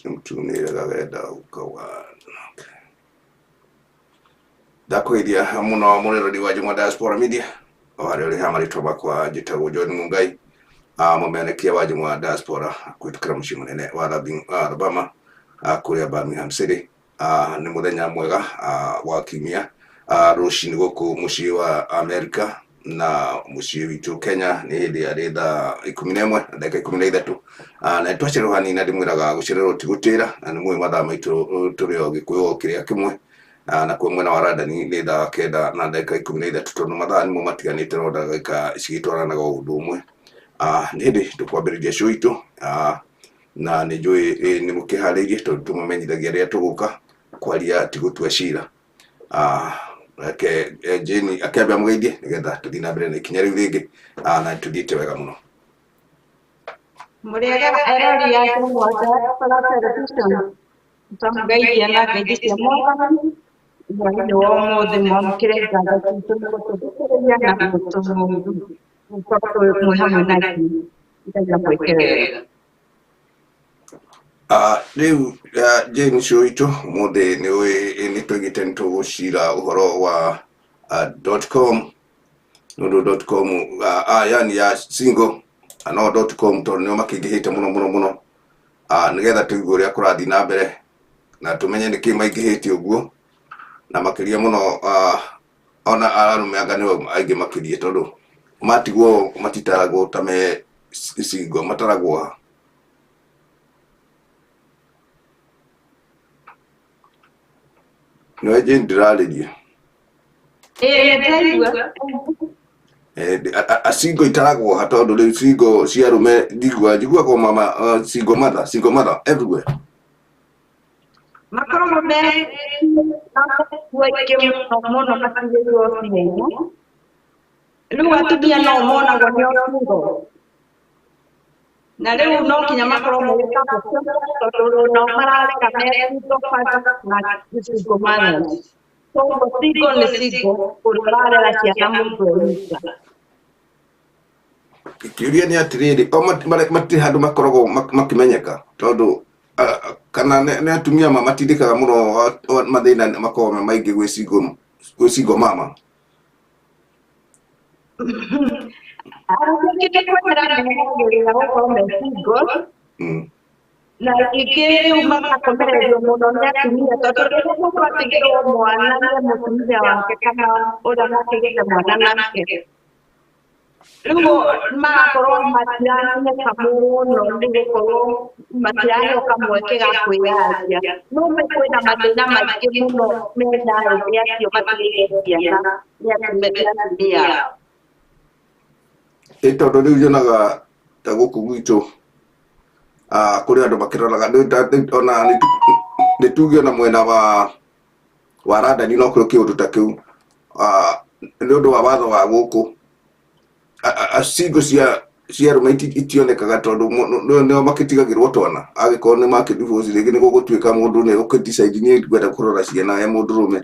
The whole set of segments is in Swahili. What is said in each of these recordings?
Mtunira gagenda ukawa dakwidia muno munirodi wa Jumwa Diaspora Media wale hamari toba kwa jitago John Mungai mumenekia wa Jumwa Diaspora kwitukira mushimo nene wa Alabama kuri Birmingham City ni muthenya mwega wa kimia rushini guku mushii wa Amerika na mushii witu Kenya ni hindi ya thaa 11 dakika 13 na twachirwa na ndimwiraga gucererwo tigutira na ni mwe mathaa maitu turi o gikuyo kiria kimwe na kwa mwena wa Radani ni thaa 9 na dakika 13 tondu mathaa ni mo matiganite no ndagika cigitwaranaga undu umwe ni hindi tukwambiriria show itu na ni njui ni mukihariirie tondu tumumenyithagia ria tuguka kwaria tigutua cira Jeni akabia mugeithie nigetha tuthii na mbere na ikinya riu ringi na tuthiite wega muno Muriaga erori ya Jumwa Diaspora Television tumugeithia na ngeithi cia mwathani ni wo mothe mwamukire ngatho tututhikiriria na mwe hamwe na ngai mwikere riu Jane show itu mothe ni twigite nitugucira uhoro wa .com .com yani ya single no .com tondu nio makingihite muno nigetha tuigue uria kurathi na mbere na tumenye niki maingihite uguo na makiria muno ona arume anga niwe aingi makirie tondu matigwo matitaragwo ta me single mataragwo no Jane ndirariria single itaragwo hatondu riu single cia rume ndigua kwa mama single mother everywhere makoro me weke mono makiririo sinyo riu atubia no mona gonyo single na riu no kinya makoro mo tondu no marareka me na single mother so single urarera ciana mundu kiuria ni atiriri mati handu makoragwo makimenyeka tondu kana ne atumia matindikaga muno mathina makoragwo maingi gwi single mama na ikiri umakakomererio muno ni atumia tondu riria atigirwo mwana ni mutumia wake kana uria matigite mwana nake riu magakorwo matiraneka muno nigukorwo matiraneka kamweke ga kwiyaria no kwina mathina maingi muno mena ria acio matigire ciana ni atumia tondu riu nyonaga ta guku gwitu kuri andu makiroraga ona ni tuge na mwena wa Radani no kuri kiundu ta kiu ni undu wa watho wa guku single cia rume itionekaga tondu no makitigagirwo twana agikorwo ni makidivorce rigi ni gugutuika mundu ni ukidecide ni gwenda kurora ciana ya mundu rume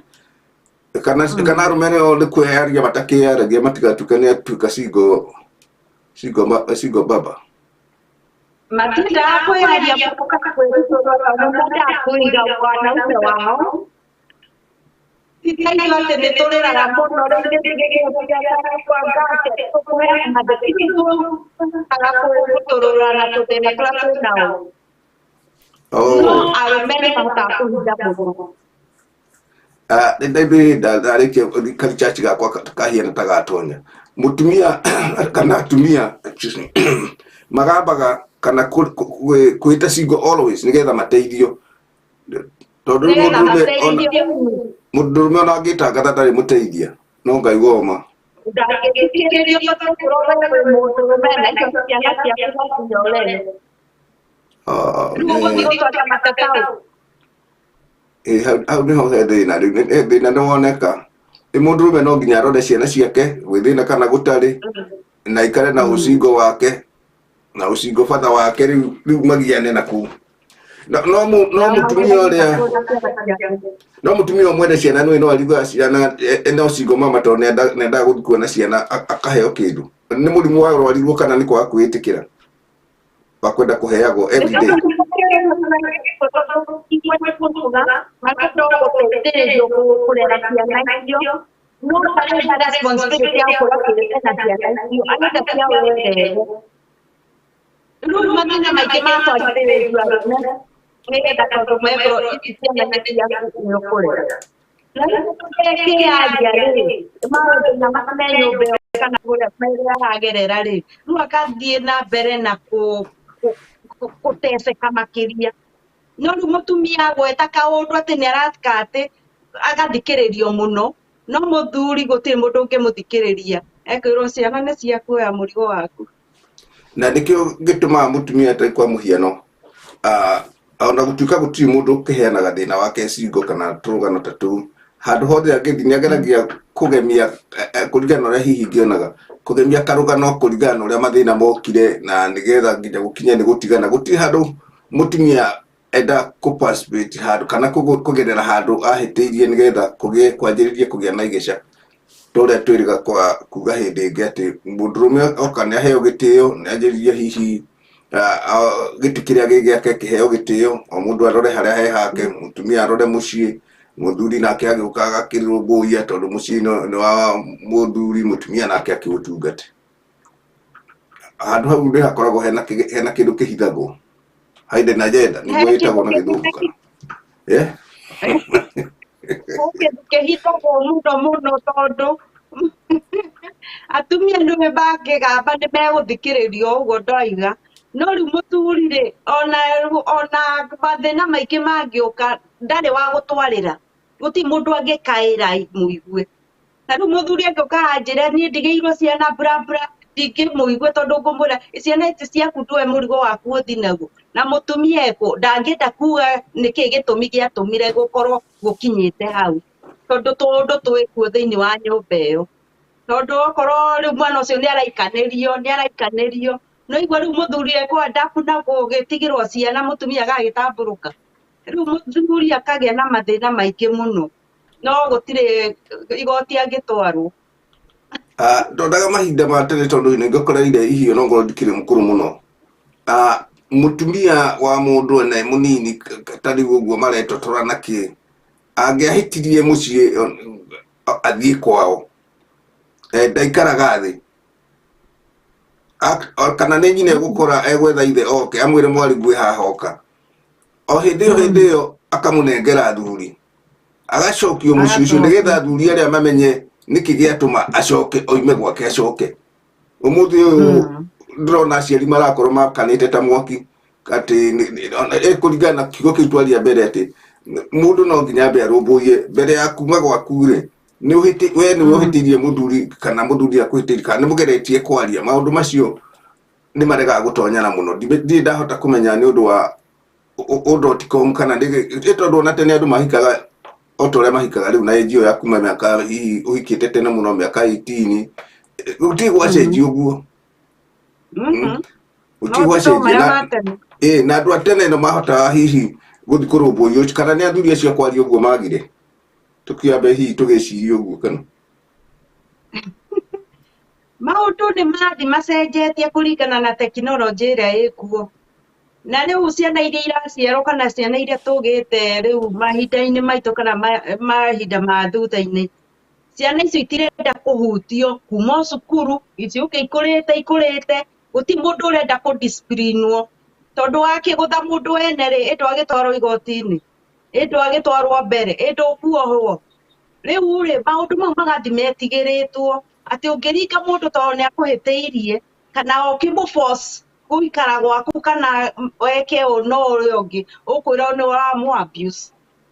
kana rume ni kweyaria matakiyaragia matigatukania atuika single baba matinda kweyaria kutoka kwĩrutũrũra mũndũ kũiga wanaume wao tikaigua atĩ nĩtũrĩraga mũno rĩngĩ tũgĩgĩkĩra kwa ngate tũkũheana thikĩrĩrio agakwĩrutũrũra na tũthĩna tũrĩa twĩnao no arũme nĩmahotaga kũhinga mũno ndarĩkia karichachi gakwa kahiana ta gatonya mutumia kana atumia magambaga kana kwita single always nigetha mateithio tondu mundu rume ona angitanga ndari muteithia no ngai goma hau niho he thina nĩwoneka mundu rume no nginya arore ciana ciake gwĩ thĩna kana gũtarĩ na ikare na ucingo wake na ucingo father wake riu magiane na kuu no mutumia umwende ciana no arigwa ciana eno single mama to nenda guthi kuona ciana akaheo kindu ni murimu wa rwarirwo kana ni kwa kwitikira wa kwenda kuheagwo every day no sale la responsabilidad por la que es la tía, ana da tía wele. Lu magina mai ke ma so ite lu ala na. Ne da ko me pro iti tía na tía no kore. La ke aja le. Ma na ma me yo be kana kore me ya agerera le. Lu akathie na mbere na kuteseka makiria. No rä u må tumia gweta kaå ndå atä nä aratka atä agathikä rä rio må no no må thuri gå tirä må ndå å ngä må thikä rä ria ekwä rwo ciana nä ciakuoya må rigo waku na nä kä o gä tå maga må tumia atarä kwa må hiano ona gå tuä ka gå tirä må ndå å kä heanaga thä na wake cingo kana tå rå gano ta tå u handå hothe angä thi nä ageragia kå gemia kå ringana å rä a hihi ngä onaga kå gemia karå gano kå ringana na å rä a mathä na mokire na nä getha nginya gå kinya nä gå tigana gå tirä handå må tumia enda ku participate handu kana kugerera handu ahitiirie nigetha kwanjiririe kugia na igeca toria twiriga kwa kuga hindi ingi ati mundurume oka ni aheo gitio ni anjiririe hihi giti kiria gigiake kiheo gitio o mundu arore haria he hake mutumia arore mucii muthuri nake agiuka agakirunguia tondu mucii ni wa muthuri mutumia nake akiutungate handu hau ni hakoragwo hena kindu kihithagwo haide na jenda ni gwe itagwo na githungu kana kehithagwo muno tondu atumia nĩwe mangĩgamba nĩ megũthikĩrĩrio ũguo ndoiga no rĩu mũthuri rĩ ona mathĩna maingĩ mangĩũka ndarĩ wa gũtwarĩra gũtirĩ mũndũ angĩkaĩra mũigue na rĩu mũthuri angĩũka anjĩre niĩ ndigĩirwo ciana burabura ndingĩmũigue tondũ ngũmwĩra ciana ici ciaku ndũwe mũrigo waku ũthi naguo na mũtumia ekũ ndangĩenda kuga nĩkĩ gĩtũmi gĩatũmire gũkorwo gũkinyĩte hau tondũ tũndũ twĩkuo thĩinĩ wa nyũmba ĩyo tondu okorwo rĩu mwana ũcio nĩ araikanĩrio no igua rĩu mũthuri ekwenda kuna gũgĩtigĩrwo ciana mũtumia agagĩtambũrũka rĩu mũthuri akagĩa na mathĩna maingĩ mũno no gũtirĩ igoti angĩtwarwo ndondaga mahinda ma tene tondu nĩ ngũkoreire ihio no ngorwo ndikĩrĩ mũkũrũ mũno mũtumia wa mũndũ ene mũnini tarĩ ũguo maretotora nakĩ angĩahĩtirie mũciĩ athiĩ kwao ndaikaraga thĩ kana nĩ nyina egũkora egwetha ithe oke amwĩre mwarĩ ngwĩ haha oka o hĩndĩ ĩyo akamũnengera thuri agacokio mũciĩ ũcio nĩgetha thuri arĩa mamenye nĩkĩ gĩatũma acoke oime gwake acoke ũmũthĩ ũyũ ndĩrona aciari marakorwo makanĩte ta mwaki atĩ kũringana na kiugo kĩu twaria mbere atĩ mũndũ no nginya ambe arũmbũiye mbere ya kuma gwaku-rĩ we nĩ ũhĩtĩirie mũthuri kana mũthuri akũhĩtĩirie kana nĩ mũgeretie kwaria maũndũ macio nĩ maregaga gũtonyana mũno ndirĩ ndahota kũmenya nĩ ũndũ wa ũndũ kana tondũ ona tene andũ mahikaga o ta ũrĩa mahikaga rĩu na ĩnji ĩyo ya kuma mĩaka hihi ũhikĩte tene mũno mĩaka 18 gũtirĩ gwacenjia ũguo gũtirĩ gwacenjia na andũ a tene no mahotaga hihi gũthiĩ kũrũmbũiyo kana nĩ athuri acio kwaria ũguo magire tukiambe hihi tugĩciria ũguo kana maũndũ nĩ mathi macenjetie kũringana na tekinoronjĩ ĩrĩa ĩkuo na rĩu ciana iria iraciarwo kana ciana iria tũgĩte rĩu mahinda-inĩ maitũ kana mahinda ma thutha-inĩ ciana icio itirenda kũhutio kuma cukuru iciũke ikũrĩte gũtirĩ mũndũ ũrenda kũ-discipline-wo tondũ wakĩgũtha mũndũ ene-rĩ ĩndũ agĩtwarwo igoti-inĩ ĩndũ agĩtwarwo mbere ĩndũ kuohwo rĩu-rĩ maũndũ mau magathi metigĩrĩtwo atĩ ũngĩringa mũndũ tondũ nĩ akũhĩtĩirie kana ũkĩmũ-force gũikara gwaku kana weke ũũ no ũrĩa ũngĩ ũkwĩra nĩ ũramũ-abuse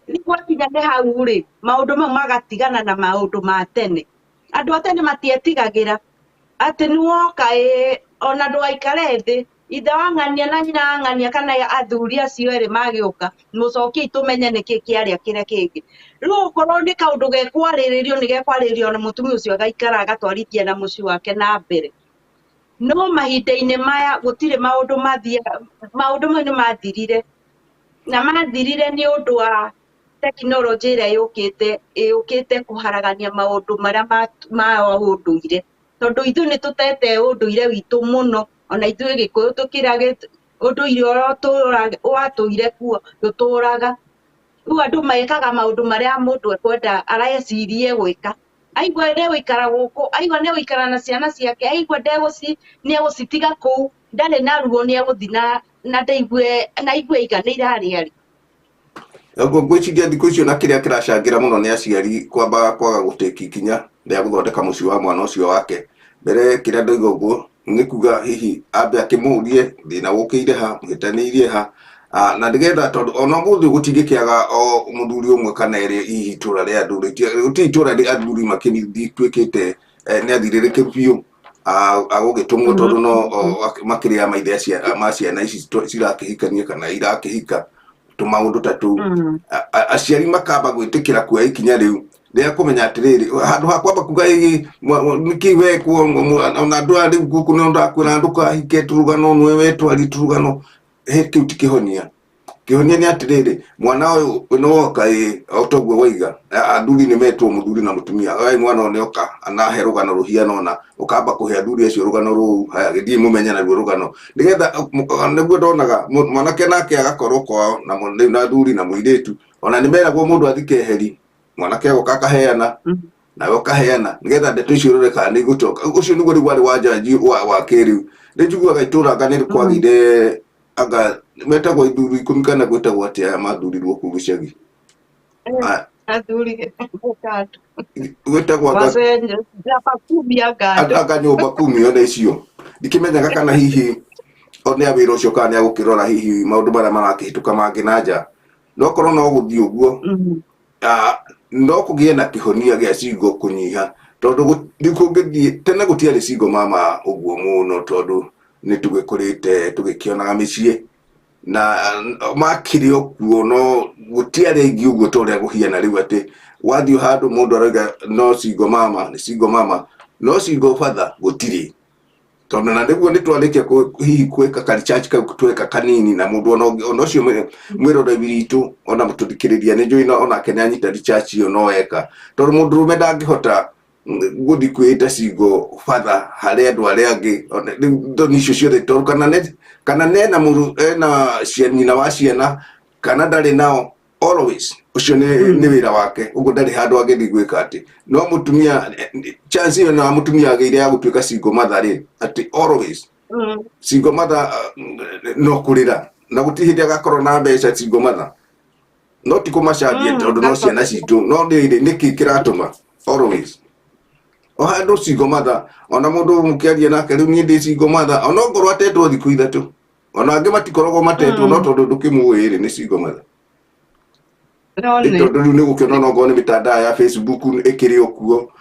rĩu gwakinya nĩ hau-rĩ maũndũ mau magatigana na maũndũ ma tene andũ a tene matietigagĩra atĩ nĩ woka ona ndũgaikare thĩ ithe wang'ania na nyina wang'ania kana athuri acio erĩ magĩũka mũcokiei tũmenye nĩkĩ kĩarĩa kĩrĩa kĩngĩ rĩu okorwo nĩ kaũndũ gekwarĩrĩrio nĩ gekwarĩrĩrio na mũtumia ũcio agaikara agatwarithia na mũciĩ wake na mbere no mahinda-inĩ maya gũtirĩ maũndũ maũndũ mau nĩ mathirire na mathirire nĩ ũndũ wa tekinoronjĩ ĩrĩa yũkĩte kũharagania maũndũ marĩa ma ũndũire tondũ ithuĩ nĩ tũtete ũndũire witũ mũno ona ithuĩ Gĩkũyũ ũndũire ũrĩa watũire kuo ndũtũraga. Rĩu andũ mekaga maũndũ marĩa mũndũ ekwenda arecirie gwĩka. Aigua ndegũikara gũkũ, aigua nĩegũikara na ciana ciake, aigua nĩegũcitiga kũu, ndarĩ na ruo nĩegũthiĩ na aigue aiganĩire harĩa arĩ. Ngwĩciria thikũ icio na kĩrĩa kĩracangĩra mũno nĩ aciari kwaga gũtĩki ikinya rĩa gũthondeka mũciĩ wa mwana ũcio wake. Mbere kĩrĩa ndoiga ũguo nĩ kuga hihi ambe akĩmũrie thĩna ũkĩire ha, mũhĩtanĩirie ha, na nĩgetha tondũ ona mũthĩ gũtingĩkĩaga o mũthuri ũmwe kana erĩ hihi itũra rĩa athuri, gũtirĩ itũra rĩa athuri makĩtuĩkĩte nĩ athirĩrĩkĩru biũ agũgĩtũmwo tondũ no makĩrĩ maithe ma ciana ici cirakĩhikania kana irakĩhika tũmaũndũ ta tũu. Aciari makamba gwĩtĩkĩra kuoya ikinya rĩu rĩa kũmenya atĩrĩrĩ, handũ ha kwamba kuga nĩkĩ wekwo ona andũ rĩu gũkũ nĩ ndakwĩra ndũkahike tũrũgano nĩwe wetwari tũrũgano, kĩu ti kĩhonia. Kĩhonia nĩ atĩrĩrĩ, mwana ũyũ nĩwoka o toguo waiga athuri nĩmetwo mũthuri na mũtumia, mwana ũyũ nĩoka anahe rũgano rũhiana ũna, ũkamba kũhe athuri acio rũgano rũu, haya gĩthiĩ mũmenye naruo rũgano, nĩgetha nĩguo ndonaga mwanake nake agakorwo kwao na athuri na mũirĩtu ona nĩmeragwo mũndũ athike eheri, mwanake agoka akaheana nawe ũkaheana, nĩgetha ndeto icio rore kana nĩigũcoka. Ũcio nĩguo rĩu warĩ wanjanji wa kĩrĩu. Nĩ njiguaga itũra anga nĩ kwagire anga metagwo ithuri 10 kana gwĩtagwo atĩa aya mathurirwo kũu gĩcagi, athuri gwĩtagwo anga nyũmba 10 ona icio ndikĩmenyaga kana hihi o nĩ awĩra ũcio kana nĩ agũkĩrora hihi maũndũ marĩa marakĩhĩtũka mangĩ na nja. No korwo no gũthiĩ ũguo no kũgĩe na kĩhonia gĩa cigo kũnyiha, tondũ kũngĩthiĩ tene gũtiarĩ cigo mama ũguo mũno, tondũ nĩ tũgĩkũrĩte tũgĩkĩonaga mĩciĩ na makĩrĩ o kuo, no gũtiarĩ aingĩ ũguo ta ũrĩa gũhiana rĩu atĩ wathiĩ handũ mũndũ arauga no cigo mama nĩ cigo mama, no cigo father gũtirĩ. Tondũ na nĩguo nĩtwarĩkia hihi gwĩka karichachi kau tweka kanini na mũndũ ona ũcio mwĩroreri witũ ona mũtũthikĩrĩria nĩnjũĩ onake nĩanyita richachi ĩyo no eka, tondũ mũndũrũme ndangĩhota gũthiĩ kwĩĩta cigo father harĩ andũ arĩa angĩ thoni icio ciothe, tondũ kana nena nyina wa ciana kana ndarĩ nao, always ucio nĩ wĩra wake, ũguo ndarĩ handũ angĩthiĩ gwĩka atĩ. No mũtumia chance ĩyo na mũtumia agĩire ya gũtuĩka single mother rĩ, atĩ always single mother no kũrĩra na gũtirĩ hĩndĩ agakorwo na mbeca single mother, no ti kũmacaria tondũ no ciana citũ, no nĩkĩ kĩratũma always o handũ single mother. Ona mũndũ mũkĩaria nake rĩu niĩ ndĩ single mother, ona ngorwo atetwo thikũ ithatũ, ona angĩ matikoragwo matetwo, no tondũ ndũkĩmũĩ rĩ nĩ single mother. Tondũ rĩu nĩgũkĩona okorwo nĩ mĩtandao ya Facebook ĩkĩrĩ o kuo,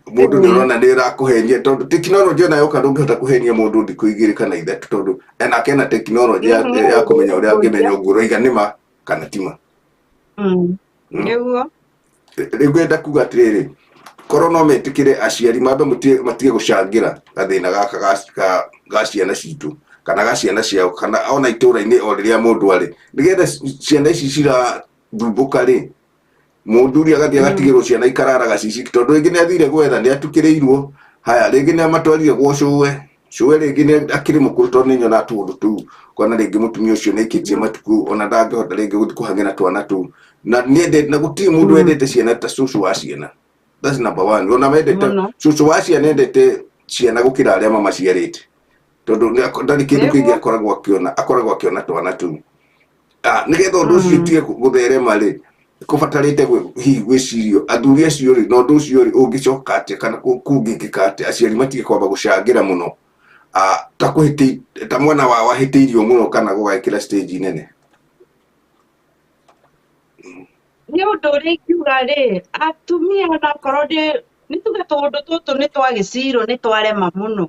mũndũ nĩũrona nĩĩrakũhenia, tondũ tekinoronjĩ ona yoka ndũngĩhota kũhenia mũndũ thikũ 2 kana 3, tondũ enake ena tekinoronjĩ ya kũmenya ũrĩa angĩmenya ũguo roiga nĩma kana tima. Rĩu ngwenda kuga atĩrĩrĩ, korwo no metĩkĩre aciari mambe matige gũcangĩra gathĩna gaka ga ciana citũ kana ga ciana ciao kana ona itũra-inĩ o rĩrĩa mũndũ arĩ, nĩgetha ciana ici cirathumbũka rĩ, mũthuri agathiĩ agatigĩrwo ciana ikararaga cici, tondũ rĩngĩ nĩathire gwetha nĩatukĩrĩirwo, haya rĩngĩ nĩamatwarire gwo cũwe rĩngĩ nĩ akĩrĩ mũkũrũ, tondũ nĩnyona tũũndũ tũu, kwana rĩngĩ mũtumia ũcio nĩaikĩtie matukũ ona ndangĩhota rĩngĩ gũthiĩ kũhang'ĩra twana tũu, na gũtirĩ mũndũ endete ciana ta cũcũ wa ciana. That's number 1. Ona mendete cũcũ wa ciana endete ciana gũkĩra arĩa mamaciarĩte, tondũ ndarĩ kĩndũ kĩngĩ akoragwo akĩona twana tũu. Nĩgetha ũndũ ũcio ũtige gũtherema rĩ, kũbatarĩte hihi gwĩcirio athuri acio rĩ, na ũndũ ũcio rĩ ũngĩcoka atĩa kana kũngĩkĩka atĩa, aciari matige kwamba gũcangĩra mũno ta mwana wao ahĩtĩirio mũno kana gũgekĩra stage nene. Nĩ ũndũ ũrĩa ingiuga rĩ, atumia onakorwo nĩtuge tũũndũ tũtũ nĩtwagĩcirwo nĩtwarema mũno,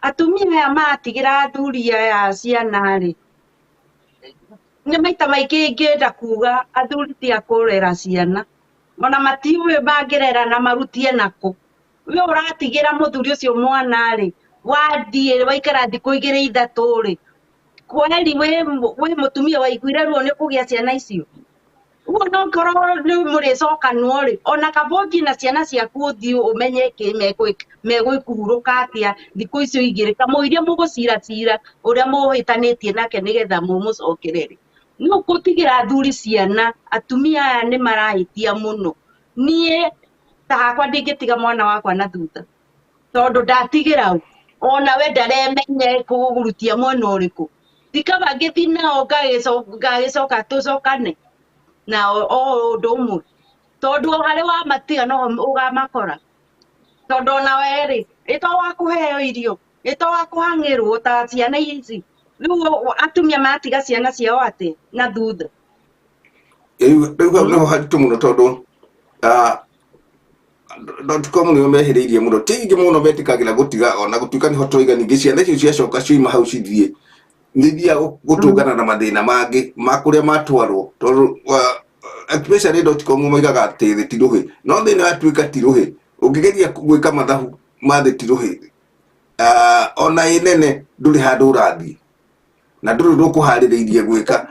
atumia aya matigĩra athuri aya ciana rĩ, nĩ maita maingĩ ingĩenda kuga athuri ti a kũrera ciana, ona matiũĩ mangĩrera na marutie nakũ. We ũratigĩra mũthuri ũcio mwana rĩ, wathiĩ waikara thikũ 2 3 rĩ, kweri wĩ mũtumia waiguire ruo nĩ kũgĩa ciana icio? uguo no ngorwo rĩu mũrĩcokanwo rĩ ona kaba ũthiĩ na ciana ciaku ũthiĩ ũmenye kĩ megwĩkũhurũka atĩa thikũ icio igĩrĩ kamũiria mũgũciracira ũrĩa mũhĩtanĩtie nake nĩgetha mũmũcokerere no gũtigĩra athuri ciana atumia aya nĩ marahĩtia mũno niĩ ta hakwa ndingĩtiga mwana wakwa na thutha tondũ ndatigĩra ona we ndaremenye kũgurutia mwena ũrĩkũ tikaba ngĩthi nao ngagĩcoka tũcokane na o ũndũ ũmwe tondũ harĩ wamatiga no ũgamakora tondũ ona werĩ ĩto wa kũheo irio ĩto wa kũhang'ĩrwo ta ciana ici rĩu atumia matiga ciana ciao atĩ na thutha rĩu hau nĩho haritũ mũno tondũ .com nĩo mehĩrĩirie mũno ti aingĩ mũno metĩkagĩra gũtiga ona gũtuĩka nĩho tũiga ningĩ ciana icio ciacoka ciuma hau cithiĩ nĩthiaga gũtũngana na mathĩna mangĩ ma kũrĩa matwarwo tondũ especially .com moigaga atĩ thĩ ti rũhĩ no thĩinĩ watuĩka ti rũhĩ ũngĩgeria gwĩka mathabu ma thĩ ti rũhĩ ona ĩ nene ndũrĩ handũ ũrathiĩ na ndũrĩ ndũkũharĩrĩirie gwĩka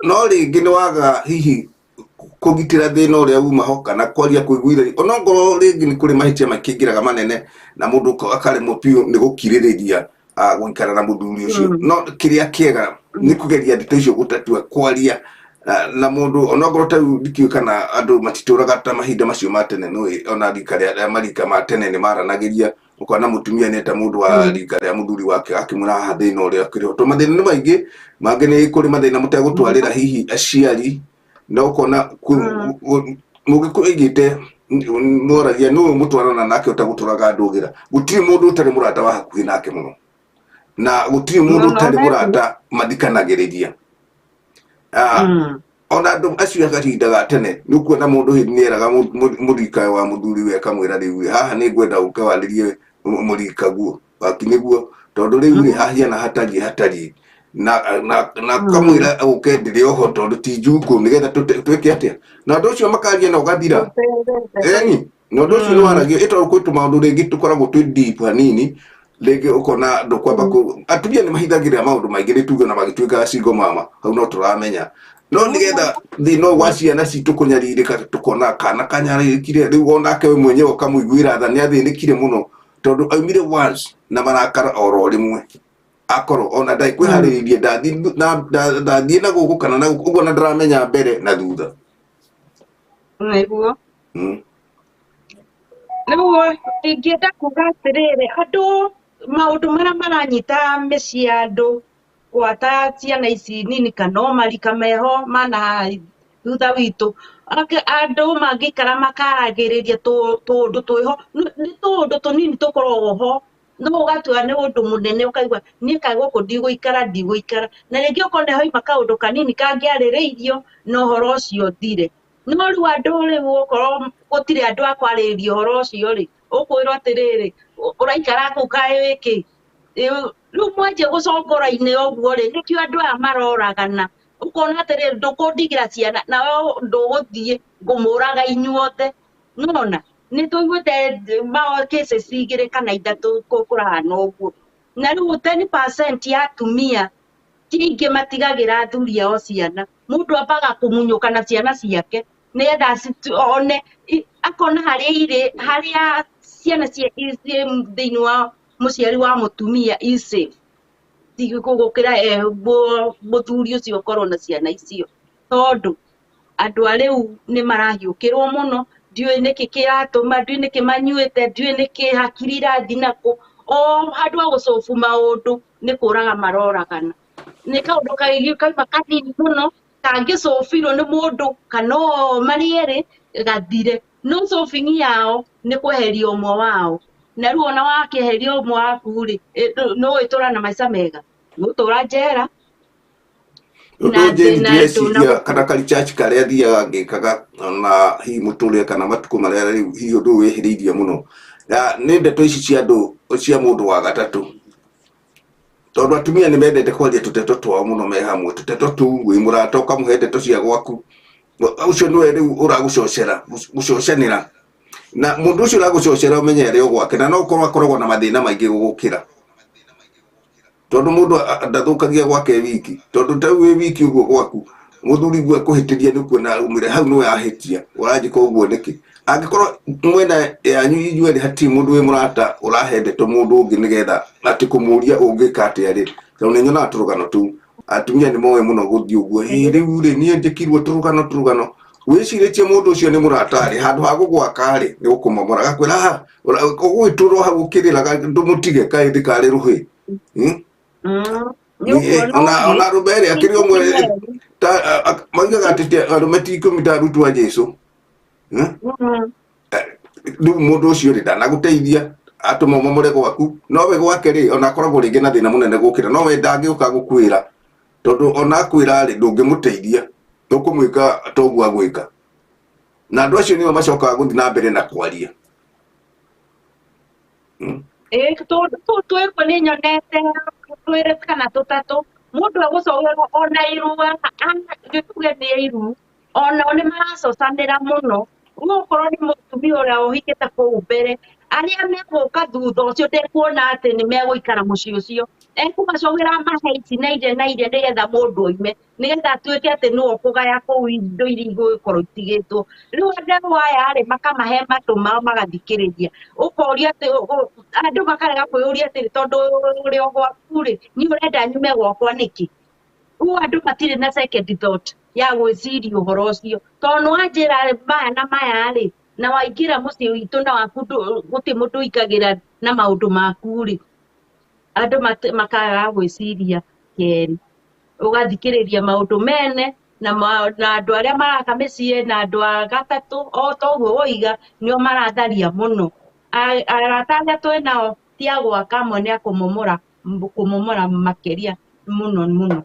no rĩngĩ nĩ waga hihi kũgitĩra thĩna ũrĩa uma ho kana kwaria kũiguithania ona ngorwo rĩngĩ nĩ kũrĩ mahĩtia makĩingĩraga manene na mũndũ akaremwo biũ nĩ gũkirĩrĩria gũikara na mũthuri ũcio no kĩrĩa kĩega nĩ kũgeria ndeto icio gũtatua kwaria na mũndũ ona ngorwo ta ndikiũĩ kana andũ matitũraga ta mahinda macio ma tene nĩ ona rika rĩa marika ma tene nĩ maranagĩria ũkona mũtumia nĩ ta mũndũ wa rika rĩa mũthuri wake akĩmwĩra haha thĩna ũrĩa kĩrĩ ho tondũ mathĩna nĩ maingĩ mangĩ nĩ kũrĩ mathĩna mũtegũtwarĩra hihi aciari na ũkona mũgĩkũyũ aigĩte moragia nũũ mũtwarana nake ũtagũtũraga ndũgĩra gũtirĩ mũndũ ũtarĩ mũrata wa hakuhĩ nake mũno na gũtirĩ mũndũ ũtarĩ mũrata mathikanagĩrĩria ona andũ acio akahinda ga tene nĩ kuona mũndũ hĩndĩ nĩ eraga mũrika wa mũthuri we akamwĩra rĩu haha nĩ ngwenda ũke warĩrie mũrika guo waki nĩguo tondũ rĩu rĩ hahiana hatariĩ na kamwĩra ũke ndĩrĩ oho tondũ ti njukũ nĩgetha twĩke atĩa na andũ ũcio makaria na ũgathira eni na ũndũ ũcio nĩ waragio ĩtondũ kwĩ tũmaũndũ rĩngĩ tũkoragwo twĩ deep hanini rĩngĩ ũkona andũ kwamba atumia nĩ mahithagĩrĩra maũndũ maingĩ nĩ tuge na magĩtuĩkaga single mama hau no tũramenya no nĩgetha thĩna wa ciana citũ kũnyarirĩka tũkona kana kanyarĩkire rĩu onake we mwenyewe ũkamũiguĩra tha nĩ athĩnĩkire mũno tondũ aumire once na marakara oro rĩmwe akorwo ona kwĩharĩrĩirie ndathiĩ na gũkũ kana na ũguo na ndaramenya mbere na thutha nĩguo rĩu ingĩenda kuga atĩrĩrĩ andũ maũndũ marĩa maranyita mĩciĩ andũ gwata ciana ici nini kana o marika meho mana thutha witũ andũ mangĩikara makaragĩrĩria tũũndũ twĩho nĩ tũũndũ tũnini tũkoragwo ho no ũgatua nĩ ũndũ mũnene ũkaigua niĩ kaĩ gũkũ ndigũikara na rĩngĩ ũkona hoima kaũndũ kanini kangĩarĩrĩirio na ũhoro ũcio thire no rĩu andũ rĩu ũkorwo gũtirĩ andũ a kwarĩrĩria ũhoro ũcio rĩ ũkwĩrwo atĩrĩrĩ ũraikara kũu kaĩ wĩkĩ rĩu mwanjie gũcongora-inĩ ũguo rĩ nĩkĩo andũ aya maroragana ũkona atĩrĩrĩ ndũkũndigĩra ciana na we ndũgũthiĩ ngũmũraga inyuothe nona nĩ tũiguĩte cases igĩrĩ kana ithatũ kũrahana ũguo na rĩu 10% ya atumia ti aingĩ matigagĩra athuri ao ciana mũndũ ambaga kũmunyũka na ciana ciake nĩgetha one akona harĩa ciana thĩinĩ wa mũciari wa mũtumia safe gũkĩra mũthuri ũcio ũkorwo na ciana icio tondũ andũ a rĩu nĩ marahiũkĩrwo mũno ndiũĩ nĩkĩ kĩratũma ndiũĩ nĩkĩ manyuĩte ndiũĩ nĩkĩ hakiri irathi nakũ o handũ ha gũcobu maũndũ nĩ kũraga maroragana nĩ kaũndũ kauma kanini mũno kangĩcobirwo nĩ mũndũ kana marĩ erĩ gathire no cobingi yao nĩ kweheria ũmwe wao na rĩu ona wakĩeheria ũmwe waku rĩ no wĩtũra na maica mega gũtũra njera na kana kari church karĩa thiaga ngĩkaga na hihi mũtũrĩre kana matukũ marĩa rĩu hihi ũndũ wĩhĩrĩirie mũno nĩ ndeto ici cia andũ cia mũndũ wa gatatũ tondũ atumia nĩ mendete kwaria tũteto twao mũno me hamwe tũteto tu wĩ mũrata ũkamũhe ndeto cia gwaku ũcio nĩwe rĩu ũragũcocanĩra na mũndũ ũcio ũragũcocera ũmenye arĩ o gwake na no ũkorwo akoragwo na mathĩna maingĩ gũgũkĩra tondũ mũndũ ndathũkagia gwake wiki tondũ ta wĩ wiki ũguo gwaku muthuri gwe kuhitiria ni kuona umire hau no yahitia urajika uguo niki angikorwo mwena yanyu inyueri hati mundu wi murata urahendeto mundu ungi nigetha ati kumuria ungika ati ari tondu nyona turugano tu atumia ni moe muno guthii uguo riu ri nie ndikirwo turugano wiciritie mundu ucio ni murata ari handu ha gugwaka ari ni ukumomora gakwira ugwiturwo hau ukiriraga ndumutige kai ndikari ruhi ona rubere akiri omwe maugaga ati andu matikũmita arutwo a Jesu riu mundu ucio ri ndanaguteithia atuma momore gwaku nowe gwake ri ona akoragwo ringi na thina munene gukira nowe ndangiuka gukwira tondu ona akwira ri ndungimuteithia ukumwika toguo agwika na andu acio nio macokaga guthi na mbere na kwaria twirwo ni nyonete twire kana tutatu mundu agucogerwo ona irua gituge ni iru ona ni maracocanira muno ugukorwo ni mutumia uria uhikite kuu mbere aria meguka thutha ucio ndekuona ati ni meguikara mucii ucio ekumacogera mahe naire nigetha mundu oime nigetha atuike ati no kugaya kuu indo iria igũkorwo itigitwo riu andũ aya ri makamahe matu mao magathikiriria ukoria ati andu makarega kwiyuria ati tondu uri o gwaku ri ni urenda nyume gwakwa niki u andu matire na second thought ya gwiciria uhoro ucio tondu anjira maya na maya ri na waingira mucii witu na waku guti mundu ikagira na maundu maku ri andu makaga gwiciria keri ugathikiriria maundu mene na andu aria maraka micii na andu a gatatu o toguo woiga nio maratharia muno arata aria twinao ti agwaka amwe ni akumomora makiria muno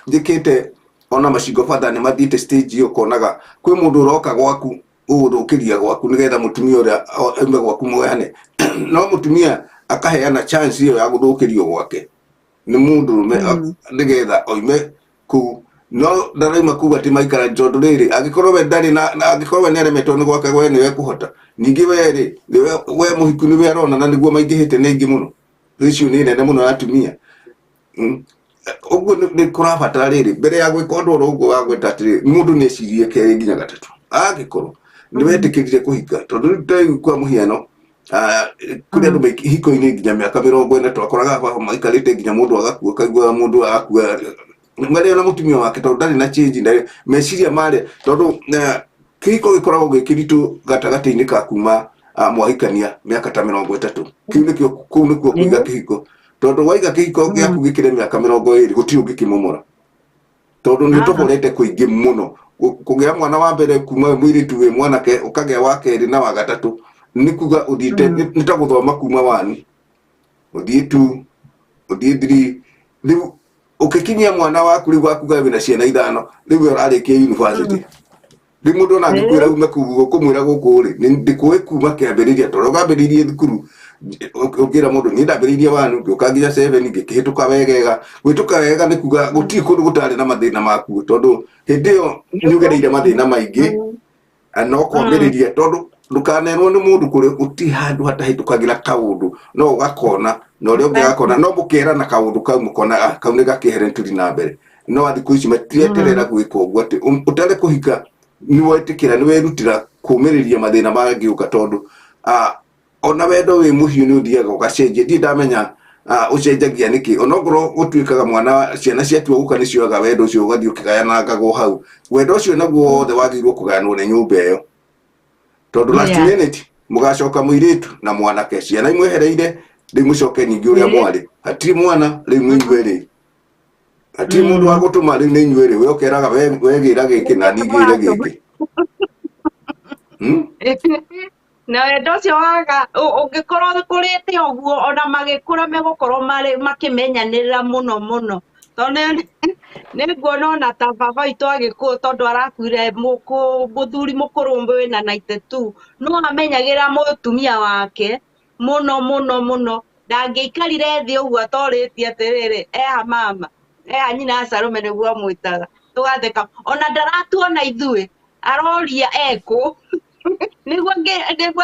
njikite ona macingo batha ni mathiite stage iyo konaga kwi mundu uroka gwaku uguthukiria gwaku nigetha mutumia uria aume gwaku mweane no mutumia akaheana chance iyo ya guthukirio gwake ni mundu nigetha oime ku no ndaraima kuga ati maikara tondu riri angikorwo we ndari na angikorwo we niaremetwo ni gwaka we niwe kuhota ningi we ri we muhiku niwe arona na niguo maingihite ni ingi muno icio ni nene muno atumia uguo ni kurabatara riri mbere ya gwika undu uguo wa gwita atiri mundu ni ecirie keri nginya gatatu angikorwo ni wetikirire kuhika tondu riu kwa muhiano kuri andu hiko-ini nginya miaka 40 twakoraga haba maikarite nginya mundu agakua kaigua mundu agakua mwere na mutumia wake tondu ndari na change ndari meciria mare tondu kihiko gikoragwo gikiritu gatagati-ini ka kuma mwahikania miaka ta 30 kiu nikio kuiga kihiko tondu waiga kihiko giaku gikire miaka 20 gutiri ungikimomora tondu ni tukorete kuingi muno kugia mwana wa mbere kuma mwiritu we mwanake ukagea wa keri na wa gatatu ni kuga uthiite nitaguthoma kuma wani uthiitu uthithiri riu ukikinyia mwana waku riu wakuga wina ciana 5 riu ararikia university riu mundu na ngikwira ume kuguo kumwira guku ri ndikuwe kuma kiambiriria tondu gambiririe thukuru ugira mundu ni ndambiririe wanu ngiuka nginya 7 ngikihituka wegega gwituka wega ni kuga gutiri kundu gutari na mathina maku tondu hindi iyo nyugereire mathina maingi no kwambiriria tondu ndukanenwo ni mundu kuri uti handu hatahitukagira kaundu no ugakona no ri ugakona no mukera na kaundu kau mukona kau ni gakihere turi na mbere no athiku ici matieterera gwika uguo ati utare kuhika ni wetikira ni werutira kumiriria mathina mangiuka tondu ona wendo wi muhiu ni uthiaga ugacenjia ndi ndamenya ucenjagia niki onogoro gutuikaga mwana ciana ciatua guka nicioaga wendo ucio ugathii ukigayanangagwo hau wendo ucio naguo wothe wagirwo kugayanwo ni nyumba iyo tondu last minute mugacoka muiritu na mwanake ciana imwehereire riu mucoke ningi uria mwari hatiri mwana riu mwinyueri hatiri mundu wa gutuma riu ni inyueri we ukeraga wegira giki na ningire giki na wendo ucio waga ungikorwo kurite uguo ona magikura megukorwo makimenyanirira muno tondu ni nguona ona ta baba itu agikuo tondu arakuire muthuri mukurumbu wina 92 no amenyagira mutumia wake muno ndangiikarire thi uguo atoritie atiriri mama nyina Salome niguo mwitaga tugatheka ona ndaratuona ithui aroria eku niguo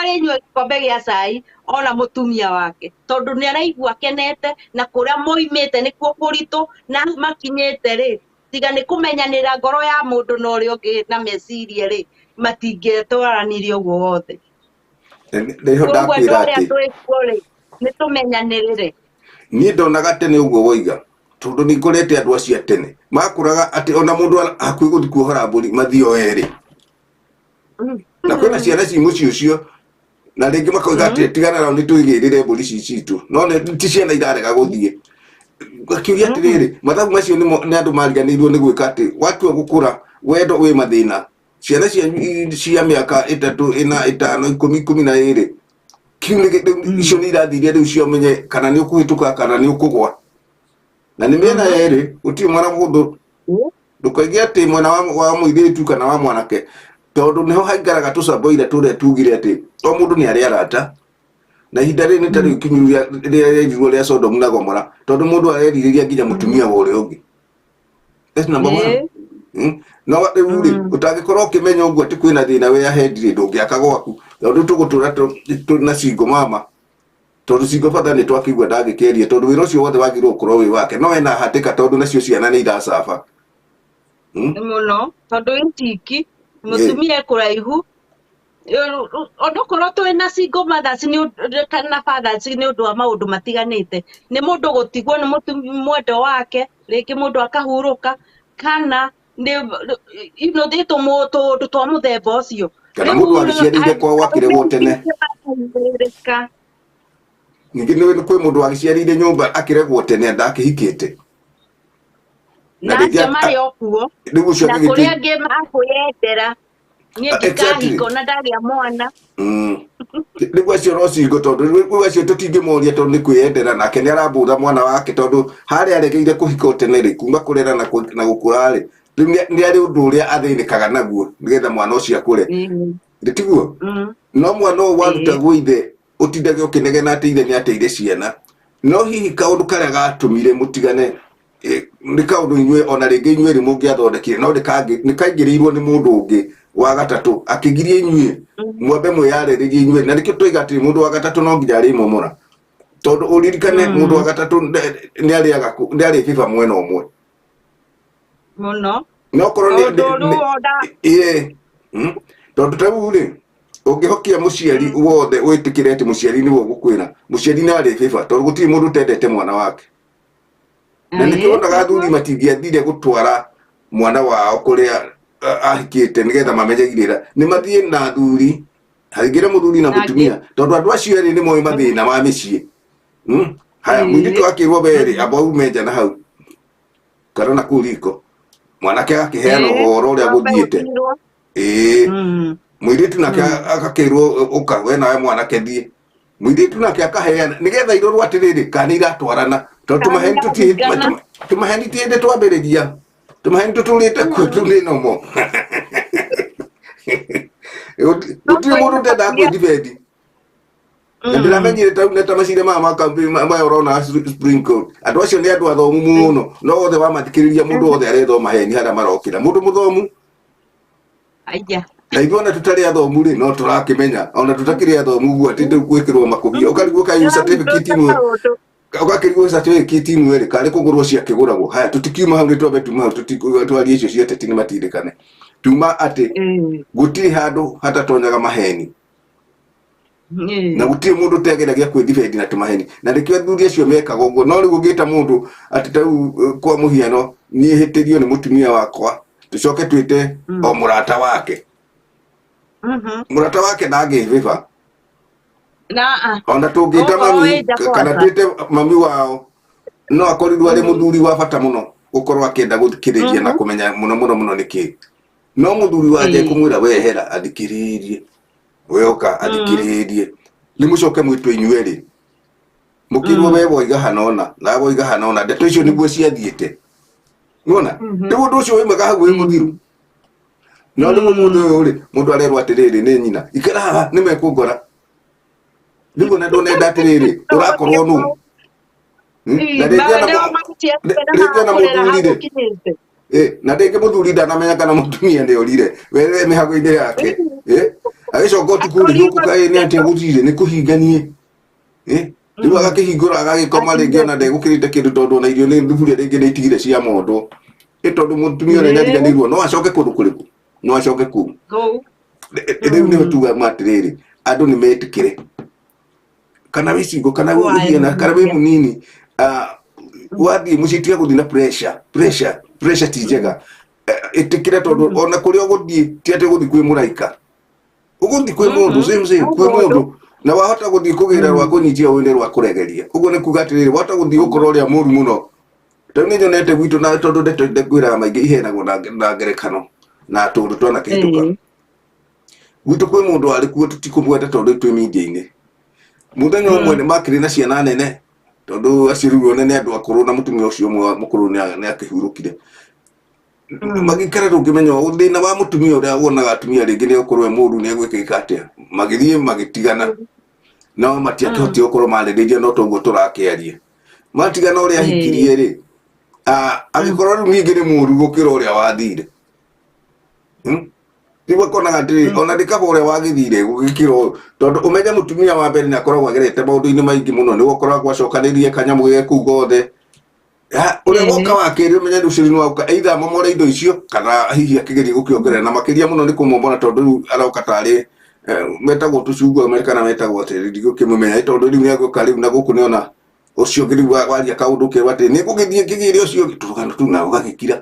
rĩnyue gĩkombe gĩa cai ona mũtumia wake tondũ nĩ araigua akenete na kũrĩa moimĩte nĩkuo kũritũ na makinyĩte rĩ tiga nĩ kũmenyanĩra ngoro ya mũndũ na ũrĩa ũngĩ na meciria rĩ matingĩtwaranirie ũguo wothe koguo andũ arĩa twĩkuo rĩ nĩ tũmenyanĩrĩre niĩ ndonaga tene ũguo woiga tondũ nĩ ngorete andũ acio tene makũraga atĩ ona mũndũ hakuhĩ gũthiĩ kuohora mbũri mathio erĩ na kwĩna ciana ci mũciĩ ũcio na rĩngĩ makoiga atĩ tigana nao nĩ twĩgĩrĩre mbũri citũ no ti ciana irarega gũthiĩ akĩũria atĩrĩrĩ mathabu macio nĩ andũ mariganĩirwo nĩ gwĩka atĩ watua gũkũra wendo wĩ mathĩna ciana cia mĩaka 3 4 5 10 12 icio nĩ irathiria rĩu ciamenye kana nĩ ũkũhĩtũka kana nĩ ũkũgwa na nĩ mĩena yerĩ gũtirĩ mwana mũndũ ndũkaige atĩ mwena wa mũirĩtu kana wa mwanake tondũ nĩho haingaraga tũcamboira tũrĩa tugire atĩ o mũndũ nĩ arĩ arata na ihinda rĩrĩ nĩ ta rĩu kinyu rĩrĩa rĩrirwo rĩa Sodomu na Gomora tondũ mũndũ arerirĩria nginya mũtumia wa ũrĩa ũngĩ that's number 1 no rĩu rĩ ũtangĩkorwo ũkĩmenya ũguo atĩ kwĩna thĩna wĩ ahead rĩ ndũngĩaka gwaku tondũ tũgũtũra na cingo mama tondũ cingo bata nĩ twakĩigua ndangĩkĩria tondũ wĩra ũcio wothe wagĩrĩirwo gũkorwo wĩ wake no ena hatĩka tondũ nacio ciana nĩ iracaba mũno tondũ intiki mũtumia kũraihu onokorwo twĩna single mothers kana fathers nĩ ũndũ wa maũndũ matiganĩte nĩ mũndũ gũtigwo nĩ mwendo wake rĩngĩ mũndũ akahurũka kana nĩ tũndũ twa mũthemba ũcio kana mũndũ agĩciarĩire kwao akĩregwo tene ningĩ kwĩ mũndũ agĩciarĩire nyũmba akĩregwo tene ndakĩhikĩte na acio marĩ okuo na kũrĩ angĩ makwĩyendera niĩ ndikahiko na ndagĩa mwana rĩu acio no cingo tondũ rĩu acio tũtingĩmoria tondũ nĩ kwĩyendera nake nĩ arambũra mwana wake tondũ harĩa aregeire kũhika tene rĩ kuma kũrera na gũkũra rĩ rĩu nĩ arĩ ũndũ ũrĩa athĩnĩkaga naguo nĩgetha mwana ũcio akũre tiguo no mwana ũyũ warutagwo ithe ũtindage ũkĩnegena atĩ ithe nĩ ateire ciana no hihi kaũndũ karĩa gatũmire mũtigane nĩ kaũndũ inyuĩ ona rĩngĩ inyuĩ rĩ mũngĩathondekire no nĩ kaingĩrĩirwo nĩ mũndũ ũngĩ wa gatatũ akĩgirie inyuĩ mwambe mwĩyarĩrĩrie inyuĩ na nĩkĩo tũiga atĩ mũndũ wa gatatũ no nginya arĩmomora tondũ ũririkane mũndũ wa gatatũ nĩ arĩ biba mwena ũmwe mũno no korwo tondũ ta rĩu rĩ ũngĩhokia mũciari wothe wĩtĩkĩre atĩ mũciari nĩwe ũgũkwĩra mũciari nĩ arĩ biba tondũ gũtirĩ mũndũ ũtendete mwana wake na nĩkĩo wonaga athuri matingĩathire gũtwara mwana wao kũrĩa ahikĩte nĩgetha mamenyagĩrĩra nĩ mathiĩ na athuri haingĩre mũthuri na mũtumia tondũ andũ acio erĩ nĩ moĩ mathĩna ma mĩciĩ haya mũirĩtu akĩrwo berĩ amba ume nja na hau kana na kũu riko mwanake agakĩheana ũhoro ũrĩa gũthiĩte mũirĩtu nake agakĩrwo ũka we nawe mwanake thiĩ mũirĩtu nake akaheana nĩgetha irorwo atĩrĩrĩ kana iratwarana tondũ tũmaheni tiĩndĩ twambĩrĩria tũmaheni tũtũrĩte kuo tũrĩ nomo gũtirĩ mũndũ ũtendaga kwĩdibendi na ndĩramenyire ta macire maya maya ũrona sprinkle andũ acio nĩ andũ athomu mũno no wothe wamathikĩrĩria mũndũ wothe arethoma heni harĩa marokĩra mũndũ mũthomu na ithuĩ ona tũtarĩ athomu rĩ no tũrakĩmenya ona tũtakĩrĩ athomu ũguo atĩ gwĩkĩrwo makũbia ũkarigwo kayu certificate imwe ũgakĩrigwo certificate imwe rĩ karĩ kũgũrwo ciakĩgũragwo haya tũtikiuma hau nĩ twambe tuma hau twarie icio cia teti nĩ matindĩkane tuma atĩ gũtirĩ handũ hatatonyaga maheni na gũtirĩ mũndũ ũtegeragia kwĩdibendi na tũmaheni na nĩkĩo athuri acio mekaga ũguo no rĩu ũngĩta mũndũ atĩ ta rĩu kwa mũhiano niĩ hĩtĩrio nĩ mũtumia wakwa tũcoke twĩte o mũrata wake mũrata wake ndangĩbiba ona tũngĩta mami kana twĩte mami wao no akorirwo arĩ mũthuri wa bata mũno gũkorwo akĩenda gũthikĩrĩria na kũmenya mũno mũno mũno nĩkĩ no mũthuri wake kũmwĩra wehera athikĩrĩrie weoka athikĩrĩrie nĩ mũcoke mwĩtwo inyuerĩ mũkĩrwo we woiga hanona na woiga hanona ndeto icio nĩguo ciathiĩte nĩwona rĩu ũndũ ũcio wĩmwega hau wĩ mũthiru no rĩu mũndũ ũyũ rĩ mũndũ arerwo atĩrĩrĩ nĩ nyina ikara haha nĩ mekũngora rĩu ona ndonenda atĩrĩrĩ ũrakorwo nũ na rĩngĩ ona mũthuri rĩ na rĩngĩ mũthuri ndanamenya kana mũtumia nĩ orire we mĩhago-inĩ yake agĩcoka ũtukũ rĩ gũkũ kaĩ nĩ atĩa gũthire nĩ kũhinganie rĩu agakĩhingũra agagĩkoma rĩngĩ ona ndegũkĩrĩte kĩndũ tondũ ona irio nĩ thuburia rĩngĩ nĩ itigire cia mondo tondũ mũtumia ũrĩa nĩariganĩirwo no acoke kũndũ kũrĩkũ no acoke kũu rĩu nĩho tugaga atĩrĩrĩ andũ nĩ metĩkĩre kana wĩcingo kana wĩhiana kana wĩ mũnini wathiĩ mũciĩ tiga gũthiĩ na pressure ti njega ĩtĩkĩre tondũ ona kũrĩa ũgũthiĩ ti atĩ ũgũthiĩ kwĩ mũraika ũgũthiĩ kwĩ mũndũ kwĩ mũndũ na wahota gũthiĩ kũgĩra rwa kũnyitia wĩne rwa kũregeria ũguo nĩ kuga atĩrĩrĩ wahota gũthiĩ ũkorwo ũrĩa mũru mũno tondũ nĩ nyonete gwitũ na tondũ ndekwĩraga maingĩ ihenagwo na ngerekano na tũndũ twanakĩhĩtũka gwitũ kwĩ mũndũ warĩ kuo tũtikũmwenda tondũ twĩ media-inĩ mũthenya ũmwe nĩ makĩrĩ na ciana nene tondũ aciari one nĩ andũ akũrũ na mũtumia ũcio ũmwe mũkũrũ nĩ akĩhurũkire magĩikara ndũngĩmenya thĩna wa mũtumia ũrĩa wonaga atumia rĩngĩ nĩ gũkorwo mũru nĩ egwĩkĩka atĩa magĩthiĩ magĩtigana no matiakĩhotire gũkorwo marĩrĩria no toguo tũrakĩaria matigana ũrĩa ahikirie rĩ agĩkorwo rĩu ningĩ nĩ mũru gũkĩra ũrĩa wathire rĩu akonaga atĩrĩrĩ ona ndĩkaba ũrĩa wagĩthire gũgĩkĩra tondũ ũmenye mũtumia wa mbere nĩ akoragwo agerete maũndũ-inĩ maingĩ mũno nĩ gũkoragwo acokanĩrie kanyamũ ge kũu gothe ũrĩa woka wa kerĩ ũmenye rũciũ nĩ wauka either momore indo icio kana hihi akĩgeria gũkĩongerera na makĩria mũno nĩ kũmomora tondũ rĩu aroka tarĩ metagwo tũcungwa kana metagwo atĩrĩ ndigũkĩmũmenya tondũ rĩu nĩ agũka rĩu na gũkũ nĩ ona ũcio ũngĩ rĩu waria kaũndũ kerũ atĩ nĩ gũgĩthiĩ kĩgĩre ũcio tũrũgano tu na ũgagĩkira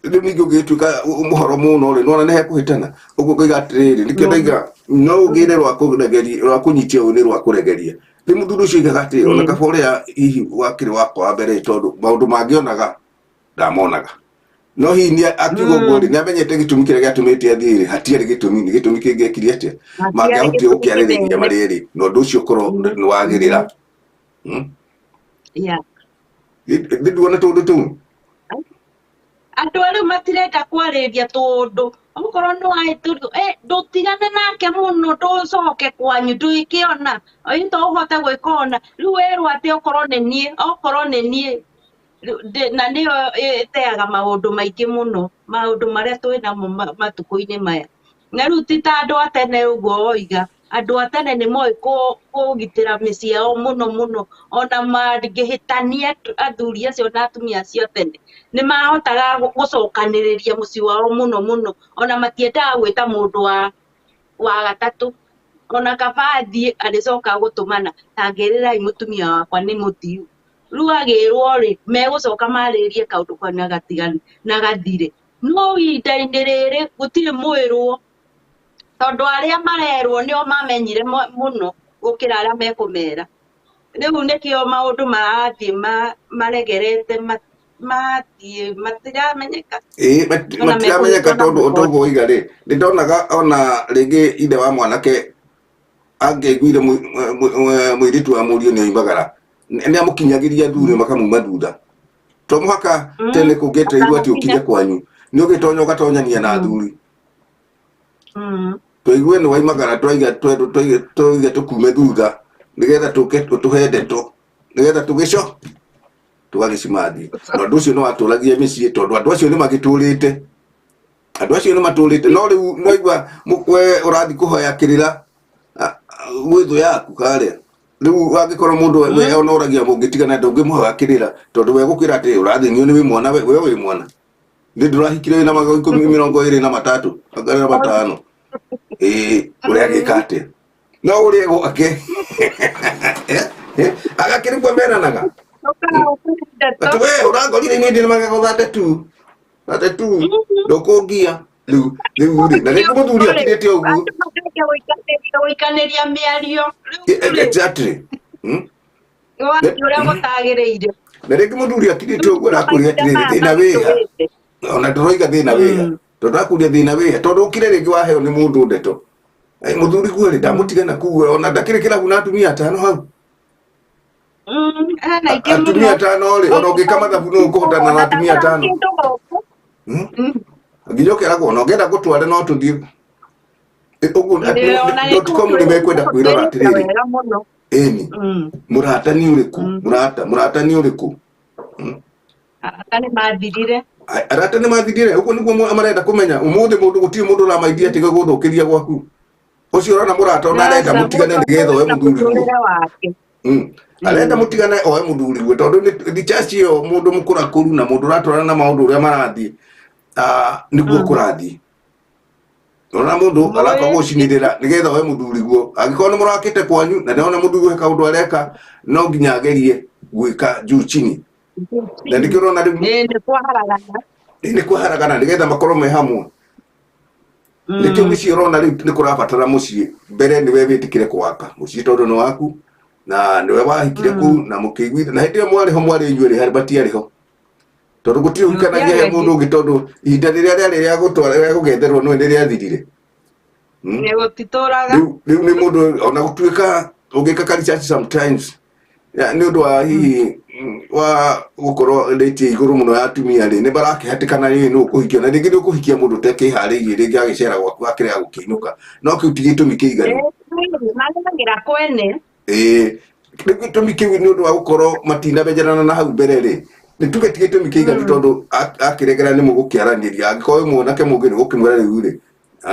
rĩu ningĩ ũgĩtuĩka mũhoro mũno rĩ nona nĩ hekũhĩtana ũguo ngoiga atĩrĩrĩ nĩkĩo ndaiga no ũgĩre rwa kũnyitia ũyũ nĩ rwa kũregeria rĩ mũthuri ũcio aigaga atĩ ona kaba ũrĩa hihi wakĩrĩ wakwa wa mbere tondũ maũndũ mangĩonaga ndamonaga no hihi nĩ akiuga ũguo rĩ nĩ amenyete gĩtũmi kĩrĩa gĩatũmĩte athiĩ hatiarĩ gĩtũmi nĩ gĩtũmi kĩngĩekire atĩa mangĩahotire gũkĩarĩrĩria marĩ erĩ na ũndũ ũcio ũkorwo nĩ wagĩrĩra ndĩnduona tũndũ tũu andũ arĩa matirenda kwarĩria tũndũ okorwo nĩ wahĩtũrio ndũtigane nake mũno ndũcoke kwanyu ndũgĩkĩona to ũhote gwĩka ona rĩu wĩrwo atĩ okorwo nĩ niĩ na nĩyo ĩteaga maũndũ maingĩ mũno maũndũ marĩa twĩ namo matukũ-inĩ maya na rĩu ti ta andũ a tene ũguo oiga andũ a tene nĩ moĩ kũgitĩra mĩciĩ yao mũno ona mangĩhĩtania athuri acio na atumia acio tene nĩ mahotaga gũcokanĩrĩria mũciĩ wao mũno ona matiendaga gwĩta mũndũ wa gatatũ ona kaba athiĩ arĩcoka gũtũmana tangĩrĩrai mũtumia wakwa nĩ mũtiu rĩu agĩrwo rĩ megũcoka marĩrie kaũndũ kau na gathire no ihinda-inĩ rĩrĩ gũtirĩ mwĩrwo tondũ arĩa marerwo nĩo mamenyire mũno gũkĩra arĩa mekũmera rĩu nĩkĩo maũndũ marathiĩ maregerete matiramenyeka matiramenyeka tondũ ũtoguo oiga rĩ nĩ ndonaga ona rĩngĩ ithe wa mwanake angĩaiguire mũirĩtu wa mũriũ nĩ oimagara nĩ amũkinyagĩria thuri makamuma thutha to mũhaka tene kũngĩetereirwo atĩ ũkinye kwanyu nĩ ũgĩtonya ũgatonyania na thuri tũigue nĩ waimagara twaiga tũkume thutha nĩgetha tũhe ndeto nĩgetha tũgagĩcimathi na ũndũ ũcio nĩ watũragia mĩciĩ tondũ andũ acio nĩ matũrĩte no rĩu noigua we ũrathiĩ kũhoya kĩrĩra gwĩ thũ yaku karĩa rĩu wangĩkorwo mũndũ we ona ũragia mũngĩtigana ndũngĩmũhoya kĩrĩra tondũ we gũkwĩra atĩ ũrathĩnio nĩ wĩ mwana we wĩ mwana nĩ ndũrahikire wĩna magana 23 magana 5 ũrĩa agĩka atĩa no ũrĩa gwake agakĩrĩkwo meranaga atĩ we ũrangorire nĩ ndĩ magana 32 ndũkũngia rĩu rĩ na rĩngĩ mũthuri akirĩte ũguo gũikanĩria mĩario exactly ũrĩa gũtagĩrĩire na rĩngĩ mũthuri akirĩte ũguo arakũria atĩrĩrĩ thĩna wĩha ona ndũroiga thĩna wĩha tondũ akũria thĩna wĩha tondũ ũkire rĩngĩ waheo nĩ mũndũ ndeto mũthuri guo rĩ ndamũtigana kuo ona ndakĩrĩ kĩrabu na atumia 5 hau atumia 5 rĩ ona ũngĩka mathabu no ũkũhotana na atumia 5 nginya ũkeragwo ona ũngĩenda gũtware no tũthiĩ ũguo.com nĩ mekwenda kwĩrora atĩrĩrĩ ĩni mũrata nĩ ũrĩkũ mũrata nĩ ũrĩkũ nĩ mathirire arata nä mathirire å guo nä guo marenda kå menya å må thä må ndå gå tirä må ndå å ramaithia tiga gå thå kä ria gwaku å cio rona må rata ona arenda må tigane nä getha oe må thuri guo arenda må tigane oe må thuri guo tondå ndicaci ä yo må ndå må kå rakå ru na må ndå ratwarana na maå ndå å rä a marathiä nä guo kå rathiä ona må ndå araka gå cinä ra nä getha oe må thuri guo angä korwo nä må rakä te kwanyu na ndona må thuri guo kaå ndå areka no nginya agerie gwä ka juu chini na ndä kä rona rä nä kwa haragana nä getha makorwo me hamwe nä kä å mä ciä rona rä nä kå rabatara må ciä mbere nä we wä tä kä re kwaka må ciä tondå nä waku na nä we wahikire kuu na må kä iguitha na hä ndä ä yo mwarä ho mwarä inyuä rä harä matiarä ho tondå gå tirä å ikanagia he må ndå å ngä tondå ihinda rä rä a rä arä rä a gå getherwo nä nä rä athirire rä u nä må ndå ona gå tuä ka å ngä ka karicaci sometimes nä å ndå wa hihi wa gå korwo rä tie igå rå må no ya atumia rä nä barakä hatä kana nä å kå hikia na rä ngä nä å kå hikia må ndå tekä harä irie rä ngä agä cera gwaku akä rega gå kä inå ka no kä u ti gä tå mi kä iganu rä gä tå mi kä u nä å ndå wa gå korwo matinabenjanana na hau mbere rä nä tuge ti gä tå mi kä iganu tondå akä regera nä må gå kä aranä ria angä korwo mwanake må ngä nä gå kä mwera rä u rä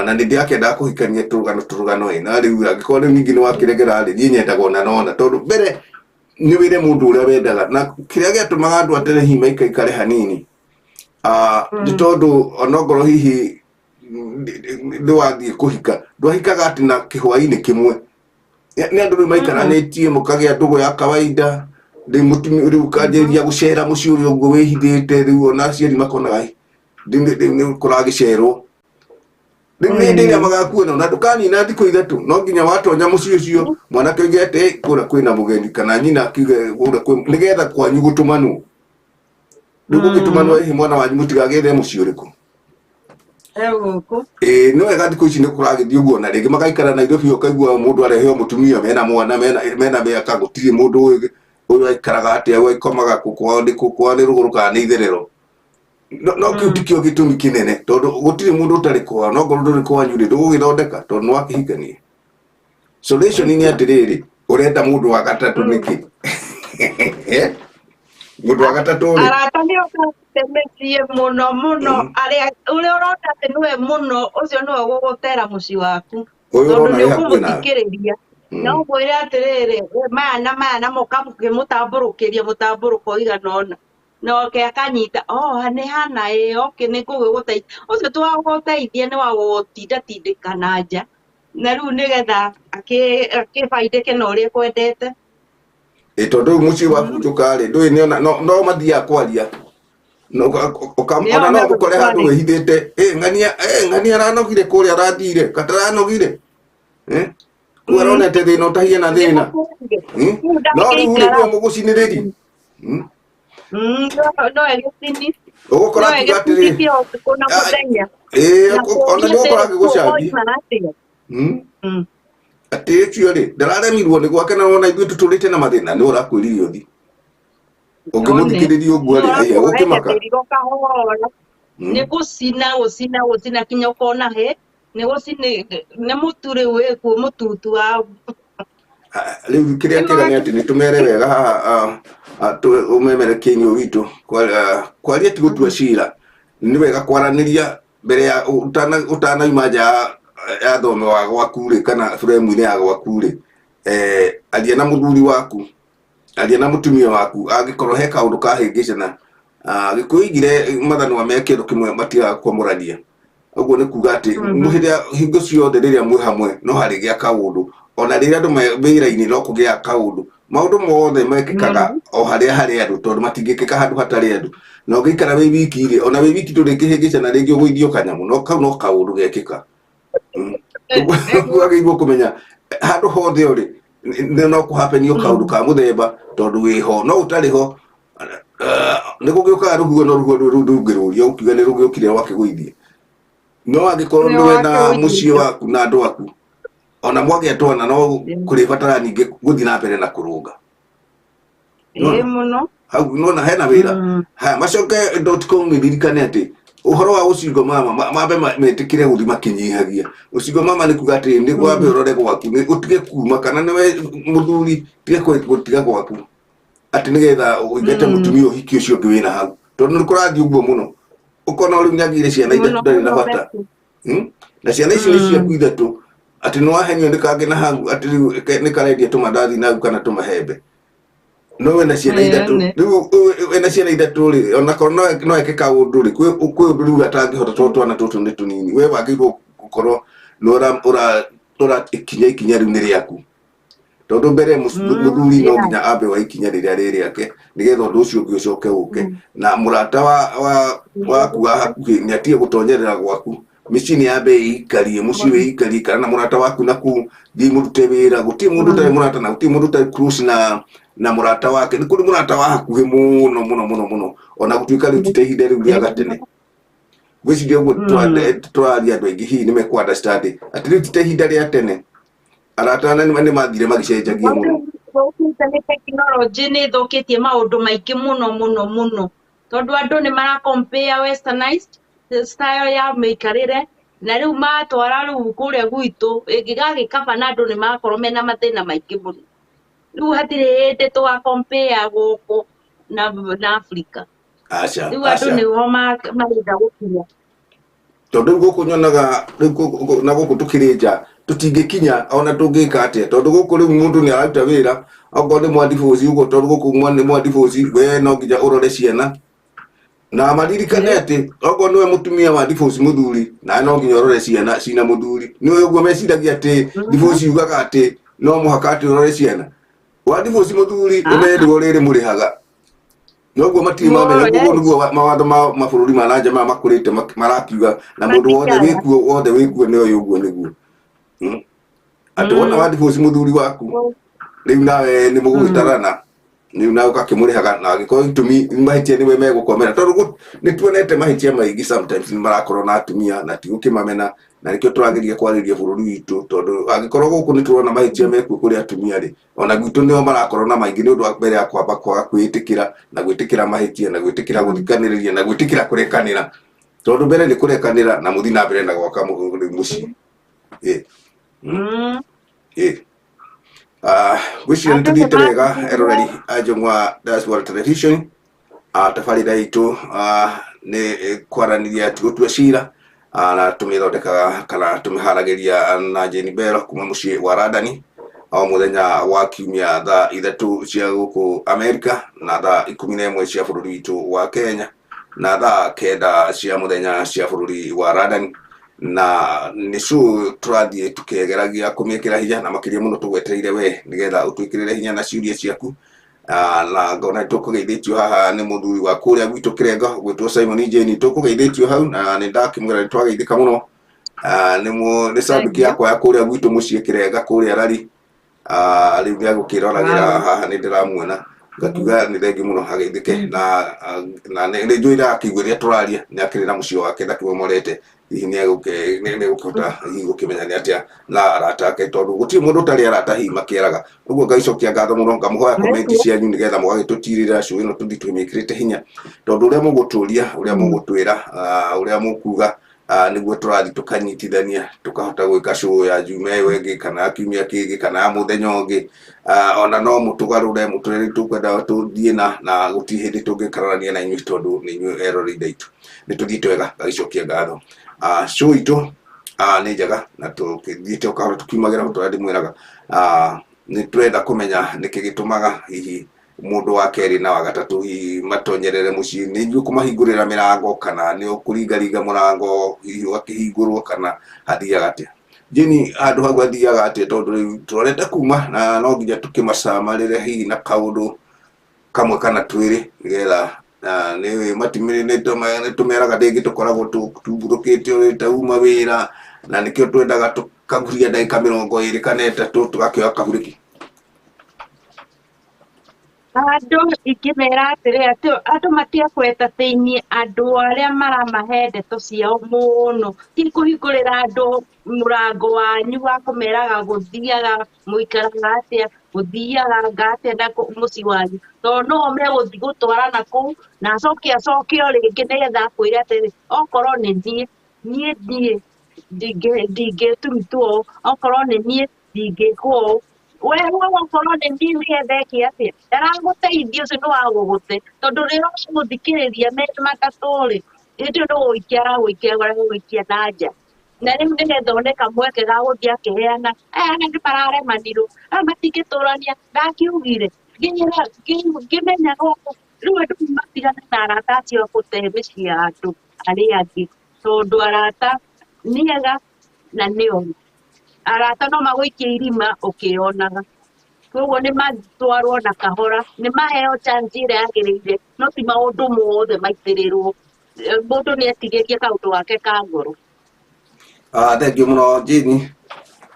na nä ndä akendaga kå hikania tå rå na rä u angä korwo rä u ningä nä wakä regera rä niä nyendaga ona nona tondå mbere nä wä re må ndå å rä a wendaga na kä rä a gä atå maga andå atere hihi maikaikare hanini nä tondå onongorwo hihi nä wathiä kå hika ndwahikaga atä na kä hwainä kä mwe nä andå rä u maikaranä tie må kagä a ndå gå ya kawaida rä u kanjä ria gå cera må ciä å rä a å guo wä hithä te rä u ona aciari makonaga nä kå ragä cerwo rä u hä ndä ä rä a magakuona ona ndå kanina thikå ithatå no nginya watonya må ciä å cio mwanake oige atä kå ra kwä na må geni kana nyina akiuge nä getha kwanyu gå tå manwo rä u gå gä tå manwo hihi mwana wanyu må tigagethe må ciä å rä kå nä wega thikå ici nä kå ragä thiä å guo na rä ngä magaikara Nairobi å kaigua må ndå areheo må tumia mena mwana mena mä aka gå tirä må ndå å yå aikaraga atä a aikomaga kå kwao nä rå gå rå kana nä itherero no kä u ti kä o gä tå mi kä nene tondå gå tirä må ndå å tarä kwao no ngorwo ndå rä kwanyu rä ndå gå gä thondeka tondå nä wakä hikanie nä atä rä rä å renda må ndå wa gatatå nä kä må ndå wa gatatå rä arata nä okatemetie må no må no arä å rä a å rona atä nä we må no å cio nä we gå gå tera må ciĩ waku tondå nä å kå må thikä rä ria no mwä re atä rä rä maya na må ka må tambå rå kä ria må tambå rå ko iganona noke akanyita nä hana oke nä ngå gä gå teithia å cio tå wagå teithia nä wagå tinda tindä kana nja na rä u nä getha akä baindä ke na å rä a kwendete tondå rä u må ciĩ wabunjå karä ndå nä no mathiaga kwaria ona no gå kore handå wä hithä te ng'ania aranogire kå rä a arathire kataranogire kå aronete thä na å tahie na thä na no rä u nä guo må gå cinä rä ri no egäcini å gå kora kiuga atä rä ona nä gå kora akä gå cambia atä cio rä ndararemirwo nä gwake na wona ithuä tå tå rä te na mathä na nä å rakwä rire å thi å ngä må thikä rä ria å guo rä gå kä maka nä gå cina kinya å kona he nä gå cina nä må tu rä u wä kuo må tutu wa rä u kä rä a kä ga nä atä nä tå mere wega haha å memerekia-inä å witå kwaria ti gå tua cira nä wega kwaranä ria mbere ya å tanauma nja ya thome wa gwaku rä kana buremu-inä ya gwaku rä aria na må thuri waku aria na må tumia waku angä korwo he kaå ndå kahä ngä cana gä kå igire mathanwa me kä ndå kä mwe matigaga kwamå rania å guo nä kuga atä hä rä a hingo ciothe rä rä a mwä hamwe no harä gä a kaå ndå ona rä rä a andå me wä ra-inä no kå gä a kaå ndå maå ndå mothe mekä kaga o harä a harä andå tondå matingä kä ka handå hatarä andå na å gä ikara wä wiki rä ona wä wiki ndå rä kä hä ngä cana rä ngä å gå ithio kanyamå no kau no kaå ndå gekä ka agä irwo kå menya handå hothe å rä no kå hapenio kaå ndå ka må themba tondå wä ho no å tarä ho nä gå gä å kaga rå huo no ruo rungä rå ria å kiuga nä rå gä å kire wakä gå ithie no angä korwo nä we na må ciä waku na andå aku ona mwagä atwana no kå rä batara ningä gå thiä na mbere na kå rå nga hau nona hena wä ra haya macoke .com ririkane atä å horo wa å cingo mama mambe metä kä re gå thi makä nyihagia å cingo mama nä kuga atä nä gwambe å rore gwaku å tige kuma kana nä we må thuri tige gå tiga gwaku atä nä getha å ingete må tumia å hiki å cio ngä wä na hau tondå nä kå rathiä å guo må no ukona uri nyagire ciana ithatu ndari na bata na ciana icio nĩ ciaku ithatu ati no ahenyo nĩ kangĩ na hau ati nĩ karendia tũmandathi nau kana tũmahembe no wena ciana ithatu rĩu wena ciana ithatu rĩ ona korwo no eke kaũndũ rĩ kwĩ ũndũ rĩu atangĩhota twana tũtũ nĩ tũnini we wagĩrĩirwo gũkorwo ũra ikinya rĩu nĩ rĩaku tondũ mbere mũthuri no nginya ambe wa ikinya rĩrĩa rĩ rĩake nĩgetha ũndũ ũcio ũngĩ ũcoke ũke na mũrata waku wa hakuhĩ nĩ atige gũtonyerera gwaku mĩciĩ nĩ yambe ĩikarie mũciĩ wĩikarie kana na mũrata waku naku thiĩ mũrute wĩra gũtirĩ mũndũ ũtarĩ mũrata na gũtirĩ mũndũ ũtarĩ close na mũrata wake nĩ kũrĩ mũrata wa hakuhĩ mũno ona gũtuĩka rĩu tite ihinda rĩu rĩa gatene gwĩciria ũguo tũraria andũ aingĩ hihi nĩ mekũ understand atĩ rĩu tite ihinda rĩa tene arata nĩ mathire magĩcenjagia mũno tekinoronjĩ nĩ ĩthũkĩtie maũndũ maingĩ mũno tondũ andũ nĩ mara compare westernized style ya mĩikarĩre na rĩu matwara rĩu kũrĩa gwitũ ĩngĩgagĩkaba na andũ nĩ makorwo mena mathĩna maingĩ mũno rĩu hatirĩ hĩndĩ tũga compare gũkũ na Africa rĩu andũ nĩho marenda gũkinya tondũ gũkũ nyonaga na gũkũ tũkĩrĩ nja tũtingĩkinya ona tũngĩka atĩa tondũ gũkũ rĩu mũndũ nĩ araruta wĩra okorwo nĩ mwandiboci ũguo tondũ gũkũ nĩ mwandiboci we no nginya ũrore ciana na maririkane atĩ okorwo nĩwe mũtumia wa diboci mũthuri na no nginya ũrore ciana cina mũthuri nĩwe ũguo meciragia atĩ diboci yugaga atĩ no mũhaka atĩ ũrore ciana wa diboci mũthuri ũmendwo rĩrĩ mũrĩhaga noguo matirĩ mamenya koguo nĩguo mawatho ma mabũrũri ma nanja maya makũrĩte marakiuga na mũndũ wothe wĩkuo nĩ ũyũ ũguo nĩguo atĩ wona wa diboci mũthuri waku rĩu nawe nĩ mũgũgĩtarana rĩu nawe ũgakĩmũrĩhaga na angĩkorwo itũmi mahĩtia nĩwe megũkomera tondũ nĩ tuonete mahĩtia maingĩ sometimes nĩ marakorwo na atumia na tigũkĩmamena na nĩkĩo tũrageria kwarĩria bũrũri witũ tondũ angĩkorwo gũkũ nĩ tũrona mahĩtia mekuo kũrĩ atumia rĩ ona gwitũ nĩo marakorwo na maingĩ nĩ ũndũ wa mbere ya kwamba kwaga kwĩtĩkĩra na gwĩtĩkĩra mahĩtia na gwĩtĩkĩra gũthikanĩrĩria na gwĩtĩkĩra kũrekanĩra tondũ mbere nĩ kũrekanĩra na mũthi na mbere na gwaka mũciĩ gwĩciria nĩ tũthiĩte wega eroreri a Njũng'wa Diaspora Television tabarĩra itũ nĩ kwaranĩria tũgũtua cira na tũmĩthondekaga kana tũmĩharagĩria na Jane Bell kuma mũciĩ wa Radani o mũthenya wa kiumia thaa ithatũ cia gũkũ Amerika na thaa 11 cia bũrũri witũ wa Kenya na thaa 9 cia mũthenya cia bũrũri wa Radani na nĩcu tũrathiĩ tũkĩgeragia kũmĩkĩra hinya na makĩria mũno tũgwetereire we nĩgetha ũtwĩkĩrĩre hinya na ciũria ciaku na ngona tũkũgeithĩtio haha nĩ mũthuri wa kũrĩa gwitũ Kĩrenga gwĩtwo Simon Jane tũkũgeithĩtio hau na nĩ ndakĩmwĩra nĩtwageithĩka mũno nĩ cambĩki yakwa ya kũrĩa gwitũ mũciĩ Kĩrenga kũrĩa Rari rĩu nĩagũkĩroragĩra haha nĩ ndĩramuona ngakiuga nĩ thengi mũno ageithĩke na nĩ njũĩ ndakĩigua rĩrĩa tũraria nĩ akĩrĩ na mũciĩ wake ndakĩmomorete hihi nĩ egũkĩhota hihi gũkĩmenya nĩ atĩa na arata ake tondũ gũtirĩ mũndũ ũtarĩ arata hihi makĩeraga ũguo ngaicokia ngatho mũno ngamũhoya komenti cianyu nĩgetha mũgagĩtũtirĩra show ĩno tũthiĩ twĩmĩkĩrĩte hinya tondũ ũrĩa mũgũtũria ũrĩa mũgũtwĩra ũrĩa mũkuga nĩguo tũrathiĩ tũkanyitithania tũkahota gwĩka show ya Jumaa ĩyo ĩngĩ kana kiumia kĩngĩ kana mũthenya ũngĩ ona no mũtũgarũre mũtũrĩre tũkwenda tũthiĩ na gũtirĩ hĩndĩ tũngĩkararania na inyuĩ tondũ nĩ inyuĩ eroreire itũ nĩ tũthiĩte wega ngagĩcokia ngatho show itũ nĩ njega na tũkĩthiĩte ũkahora tũkiumagĩra tũrĩa ndĩmwĩraga nĩ tũrenda kũmenya nĩkĩ gĩtũmaga hihi mũndũ wa kerĩ na wa gatatũ hihi matonyerere mũciĩ nĩ inyuĩ kũmahingũrĩra mĩrango kana nĩ ũkũringaringa mũrango hihi ũgakĩhingũrwo kana hathiaga atĩa Jeni handũ hau hathiaga atĩa tondũ rĩu tũrorete kuma na no nginya tũkĩmacamarĩre hihi na kaũndũ kamwe kana twĩrĩ nĩgetha nĩ tũmeraga rĩngĩ tũkoragwo tũmbũrũkĩte ũrĩ tauma wĩra na nĩkĩo twendaga tũkaguria ndagĩka 20 kana 3 tũgakĩoya kahurĩki andũ ingĩmera atĩrĩ atĩ andũ matiakwenda thĩinĩ andũ arĩa maramahe ndeto ciao mũno ti kũhingũrĩra andũ mũrango wanyu wa kũmeraga gũthiaga mũikaraga atĩa gũthiaga atĩa na mũciĩ wanyu tondũ no megũthiĩ gũtwarana kũu na acoke o rĩngĩ nĩgetha akwĩre atĩrĩ okorwo nĩ niĩ ndingĩtumitwo okorwo nĩ niĩ ndingĩkwo wewe okorwo nĩ niĩ nĩgetha eke atĩa ndaragũteithia ũcio nĩ wa gũgũte tondũ rĩrĩa ũgũthikĩrĩria merĩ matatũ rĩ Ĩndĩ no gũikia na nja. Na rĩu nĩgethondeka mweke ga gũthiĩ akĩheana aya nĩ mararemanirwo matingĩtũrania ndakiugire ngĩmenya gũkũ rĩu andũ matigane na arata acio gũte mĩciĩ ya andũ arĩa angĩ tondũ arata nĩega na nĩ oru. Arata no magũikie irima ũkĩonaga. Koguo nĩ matwarwo na kahora, nĩ maheo chance ĩrĩa yagĩrĩire no ti maũndũ mothe maitĩrĩrwo. Mũndũ nĩ etigĩrie kaũndũ gake ka ngoro. Thengiũ mũno Jane.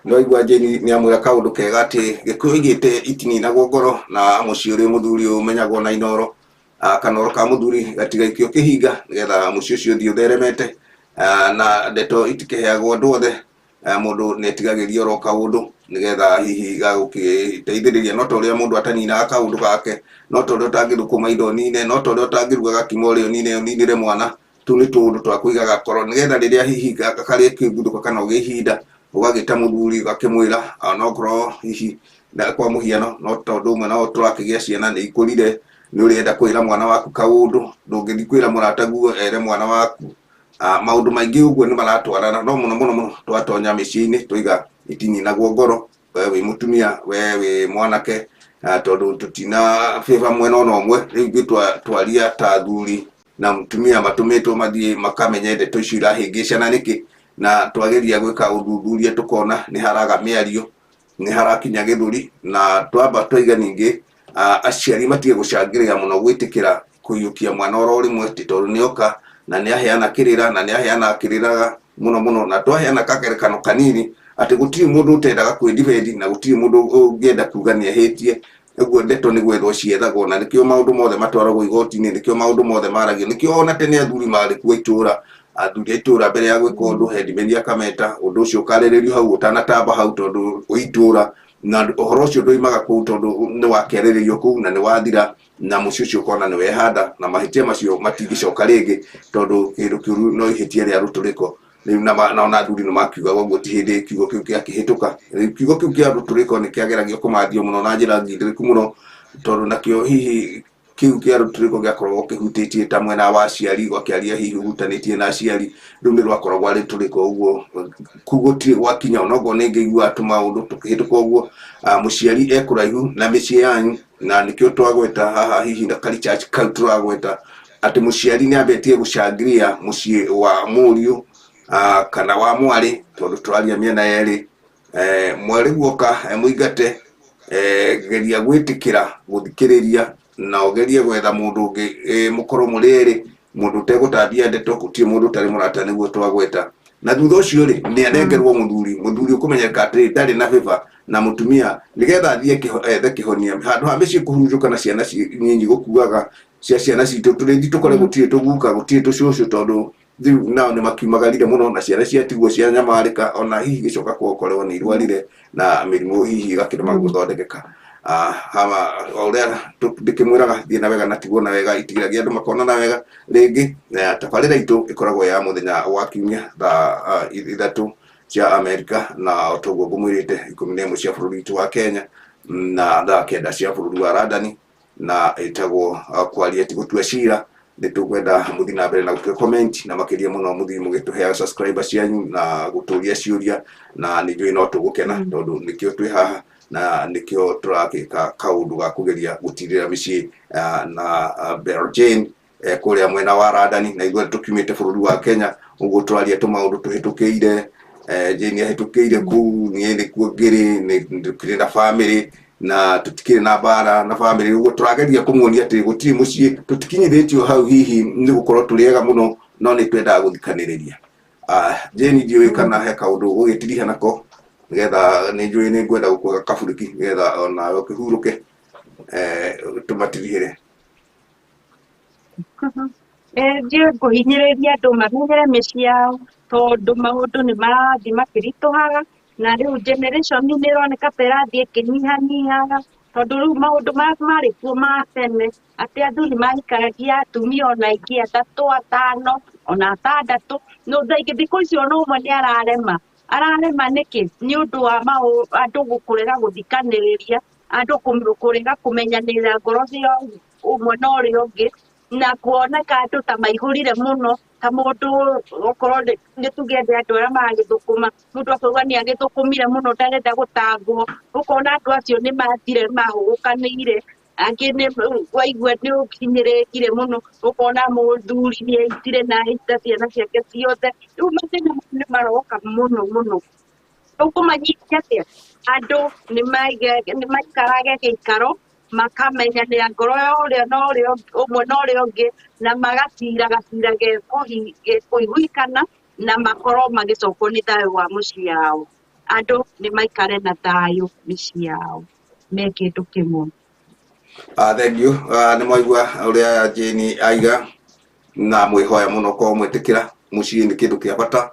Nĩwaigua Jane nĩamwĩra kaũndũ kega atĩ gĩkũyũ igĩte itininagwo ngoro na mũciĩ ũrĩ mũthuri ũmenyagwo na inoro. Kanoro ka mũthuri gatigaikio kĩhinga nĩgetha mũciĩ ũcio ũthiĩ ũtheremete, na ndeto itikĩheagwo andũ othe. Mũndũ nĩetigagĩria oro kaũndũ nĩgetha hihi gagũkĩteithĩrĩria, no ta ũrĩa mũndũ ataninaga kaũndũ gake, no ta ũrĩa ũtangĩthũkũma indo nine, no ta ũrĩa ũtangĩruga gakima ũrĩa ũninĩre mwana. Tũu nĩ tũũndũ twa kũigaga koro nĩgetha rĩrĩa hihi karĩ kĩguthũka kana ũgĩ ihinda ũgagĩta mũthuri ũgakĩmwĩra onokorwo hihi kwa mũhiano no tondũ ũmwe no tũrakĩgĩa ciana nĩ ikũrire, nĩ ũrĩenda kwĩra mwana waku kaũndũ, ndũngĩthiĩ kwĩra mũrataguo ere mwana waku. Maũndũ maingĩ ũguo nĩ maratwarana, no mũno twatonya mĩciĩ-inĩ tũiga itininagwo ngoro, we wĩ mũtumia, we wĩ mwanake, tondũ tũtina favor mwena ona ũmwe. Rĩu ngĩtwaria ta athuri na mũtumia matũmĩtwo mathiĩ makamenye ndeto icio irahĩngĩcana nĩkĩ, na twageria gwĩka ũthuthuria tũkona nĩ haraga mĩario, nĩ harakinya gĩthũri, na twamba twaiga ningĩ aciari matige gũcangĩrĩra mũno gwĩtĩkĩra kũiyũkia mwana oro rĩmwe tondũ nĩoka na nĩaheana kĩrĩra na nĩaheana akĩrĩraga mũno, na twaheana kagerekano kanini atĩ gũtirĩ mũndũ ũtendaga kwĩdefend na gũtirĩ mũndũ ũngĩenda kuga nĩahĩtie. Ũguo ndeto nĩ gwethwo ciethagwo, na nĩkĩo maũndũ mothe matwaragwo igoti-inĩ, nĩkĩo maũndũ mothe maragio, nĩkĩo ona tene athuri marĩ kuo itũra, athuri a itũra mbere ya gwĩka ũndũ headman akameta ũndũ ũcio ũkarĩrĩrio hau ũtanatamba hau tondũ itũra, na ũhoro ũcio ndũimaga kũu tondũ nĩ wakĩarĩrĩrio kũu na nĩ wathira, na mũciĩ ũcio ũkona nĩ wehanda na mahĩtia macio matingĩcoka rĩngĩ tondũ kĩndũ kĩũru no ihĩtia rĩa rũtũrĩko. Rĩu na ona athuri nĩ makiugaga ũguo ti hĩndĩ kiugo kĩu gĩakĩhĩtũka. Kiugo kĩu kĩa rũtũrĩko nĩ kĩageragio kũmathio mũno na njĩra ngindĩrĩku mũno, tondũ nakĩo hihi kĩu kĩa rũtũrĩko gĩakoragwo kĩhutĩtie ta mwena wa aciari, gwakĩaria hihi ũhutanĩtie na aciari, rĩu nĩ rwakoragwo arĩ rũtũrĩko ũguo. Kũu gũtirĩ gwakinya onokorwo nĩ ngĩigua tũmaũndũ tũkĩhĩtũka ũguo, mũciari ekũraihu na mĩciĩ yanyu, na nĩkĩo twagweta haha hihi na Kari Church kau tũragweta atĩ mũciari nĩambĩtie gũcangĩria mũciĩ wa mũriũ kana wa mwarĩ, tondũ tũraria mĩena yerĩ. Mwarĩ guoka mũingate, geria gwĩtĩkĩra gũthikĩrĩria na ũgerie gwetha mũndũ ũngĩ mũkorwo mũrĩ erĩ, mũndũ ũtegũtambia ndeto, gũtirĩ mũndũ ũtarĩ mũrata nĩguo twagweta. Na thutha ũcio rĩ nĩanengerwo mũthuri ũkũmenyeka atĩ ndarĩ na favor na mũtumia, nĩgetha athiĩ ethe kĩhonia handũ ha mĩciĩ kũhurunjũka na ciana nyinyi gũkuaga cia ciana citũ, tũrĩthi tũkore gũtirĩ tũguka, gũtirĩ tũcũcũ, tondũ rĩu nao nĩ makiumagarire mũno na ciana ciatigwo cia nyamarĩka, ona hihi gĩcoka gũkorwo nĩ irwarire na mĩrimũ hihi ĩgakĩrema gũthondekeka. Ũrĩa ndĩkĩmwĩraga thiĩ na wega na tigwo na wega, itigĩragia andũ makonana wega. Rĩngĩ tabarĩra itũ ĩkoragwo ya mũthenya wa kiumia thaa 3 cia Amerika, na otoguo ngũmwĩrĩte 11 cia bũrũri witũ wa Kenya na thaa 9 cia bũrũri wa London, na ĩtagwo kwaria ti gũtua cira. Nĩtũkwenda mũthiĩ na mbere na gũtũhe comment, na makĩria mũno mũthiĩ mũgĩtũheaga subscribers cianyu na gũtũria ciũria, na nĩnjũĩ no tũgũkena tondũ nĩkĩo twĩ haha na nĩkĩo tũrakĩka kaũndũ ga kũgeria gũtirĩra mĩciĩ na Jane kũrĩa mwena wa London, na igũrũ tũkiumĩte bũrũri wa Kenya, ũguo tũraria tũmaũndũ tũhĩtũkĩire. Jane ahĩtũkĩire kũu, niĩ nĩkuo ngĩrĩ, nĩndũkĩrĩ na family na tũtikĩrĩ na mbara na family, ũguo tũrageria kũmuonia atĩ gũtirĩ mũciĩ tũtikinyithĩtio hau hihi nĩ gũkorwo tũrĩ ega mũno, no nĩ twendaga gũthikanĩrĩria. Jane ndiũĩ kana he kaũndũ gũgĩtiriha nako, nĩgetha nĩnjũĩ nĩngwenda gũkuaga kaburĩki nĩgetha onawe ũkĩhurũke, tũmatirihĩre. Ndiĩ ngũhinyĩrĩria andũ mamenyere mĩciĩ yao tondũ maũndũ nĩ marathiĩ makĩritũhaga, na rĩu generation nĩ ĩroneka ta ĩrathiĩ ĩkĩnyihanyihaga, tondũ rĩu maũndũ marĩa marĩ kuo ma tene atĩ athuri mahikanagia atumia ona aingĩ 3, 5 ona 6, no thikũ ici ona ũmwe nĩ ararema nĩkĩ? Nĩ ũndũ wa andũ gũkũrega gũthikanĩrĩria, andũ kũrega kũmenyanĩrĩra ngoro cia ũmwe na ũrĩa ũngĩ, na kuoneka andũ ta maihũrire mũno ta mũndũ okorwo nĩ tuge andũ arĩa maragĩthũkũma mũndũ akauga nĩ agĩthũkũmire mũno ndarenda gũtangwo ũkona andũ acio nĩ mathire mahũgũkanĩire angĩ nĩ waigua nĩ ũkinyĩrĩkire mũno ũkona mũthuri nĩ aitire na aita ciana ciake ciothe rĩu mathĩna nĩ maroka mũno mũno ũkũmanyihia atĩa andũ nĩ maikarage gĩikaro makamenyanĩra ngoro ya ũrĩa na ũrĩa ũmwe na ũrĩa ũngĩ na magacira gacira gekũiguikana na makorwo magĩcokwo nĩ thayũ wa mũciĩ yao andũ nĩ maikare na thayũ mĩciĩ yao me kĩndũ kĩmwe. Thank you. Nĩ mwaigua ũrĩa Jane aiga na mwĩhoya mũno ko mwĩtĩkĩra mũciĩ nĩ kĩndũ kĩa bata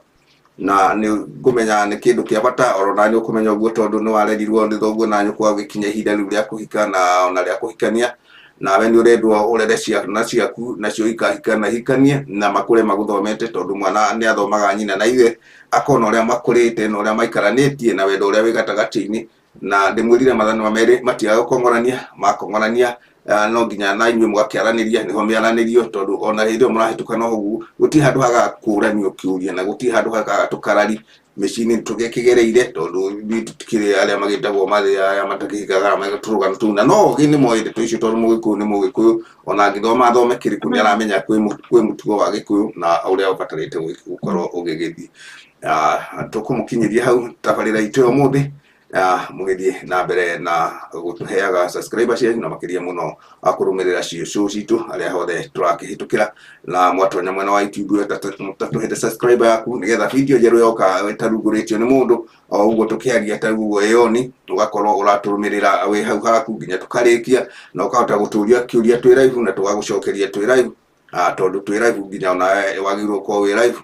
na nĩ ngũmenya nĩ kĩndũ kĩa bata orona nĩ ũkũmenya ũguo tondũ nĩ warerirwo nĩ thoguo na nyũkwa gĩkinya ihinda rĩu rĩa kũhika na ona rĩa kũhikania nawe nĩ ũrendwo ũrere ciana ciaku nacio ikahika na hikanie na makũre magũthomete tondũ mwana nĩ athomaga nyina na ithe akona ũrĩa makũrĩte na ũrĩa maikaranĩtie na wendo ũrĩa wĩ gatagatĩ-inĩ na ndĩmwĩrire mathanwa merĩ matiaga gũkong'orania makong'orania no nginya na inyuĩ mũgakĩaranĩria nĩho mĩaranĩrio tondũ ona hĩndĩ ĩyo mũrahĩtũkana ũguo gũtirĩ handũ hagakũranio kĩũria na gũtirĩ handũ hagaga tũkarari mĩciĩ-inĩ tũgĩkĩgereire tondũ tũtikĩrĩ arĩa magĩtagwo mathĩa matakĩhikaga magatũrũgano tũu na no ũgĩ nĩ moĩ ndeto icio tondũ mũgĩkũyũ nĩ mũgĩkũyũ ona angĩthoma athome kĩrĩkũ nĩ aramenya kwĩ mũtugo wa gĩkũyũ na ũrĩa ũbatarĩte gũkorwo ũgĩgĩthiĩ tũkũmũkinyĩria hau tabarĩra itũ ya ũmũthĩ mũgĩthiĩ na mbere na gũtũheaga subscribers cianyu na makĩria mũno akũrũmĩrĩra show citũ arĩa hothe tũrakĩhĩtũkĩra na mwatonya mwena wa YouTube tatũhete subscriber yaku nĩgetha video njerũ yoka ĩtarungũrĩtio nĩ mũndũ o ũguo tũkĩaria ta ũguo yoni ũgakorwo ũratũrũmĩrĩra wĩ hau haku nginya tũkarĩkia na ũkahota gũtũria kĩũria twĩ live na tũgagũcokeria twĩ live tondũ twĩ live nginya ona wagĩrĩirwo gũkorwo wĩ live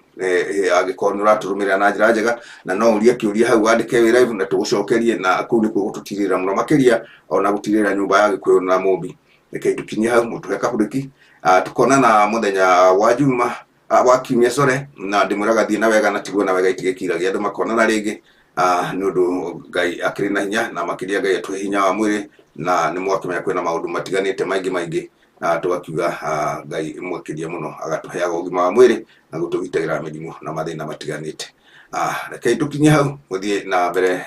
angĩkorwo nĩ ũratũrũmĩrĩra na njĩra njega na no ũrie kĩũria hau wandĩke wĩ live na tũgũcokerie na kũu nĩkuo gũtũtirĩra mũno makĩria ona gũtirĩra nyũmba ya gĩkũyũ na mũmbi reke tũkinyie hau mũtũhe kabũrĩki tũkonana mũthenya wa juma wa kiumia core na ndĩmwĩraga thiĩ na wega na tiguo na wega itigĩkiragia andũ makonana rĩngĩ nĩ ũndũ Ngai akĩrĩ na hinya na makĩria Ngai atũhe hinya wa mwĩrĩ na nĩ mwakĩmenya kwĩna maũndũ matiganĩte maingĩ tugakiuga Ngai mwakĩria mũno agatũheaga ũgima wa mwĩrĩ na gũtũgitagĩra mĩrimũ na mathĩna matiganĩte rekei tũkinyie hau gũthiĩ na mbere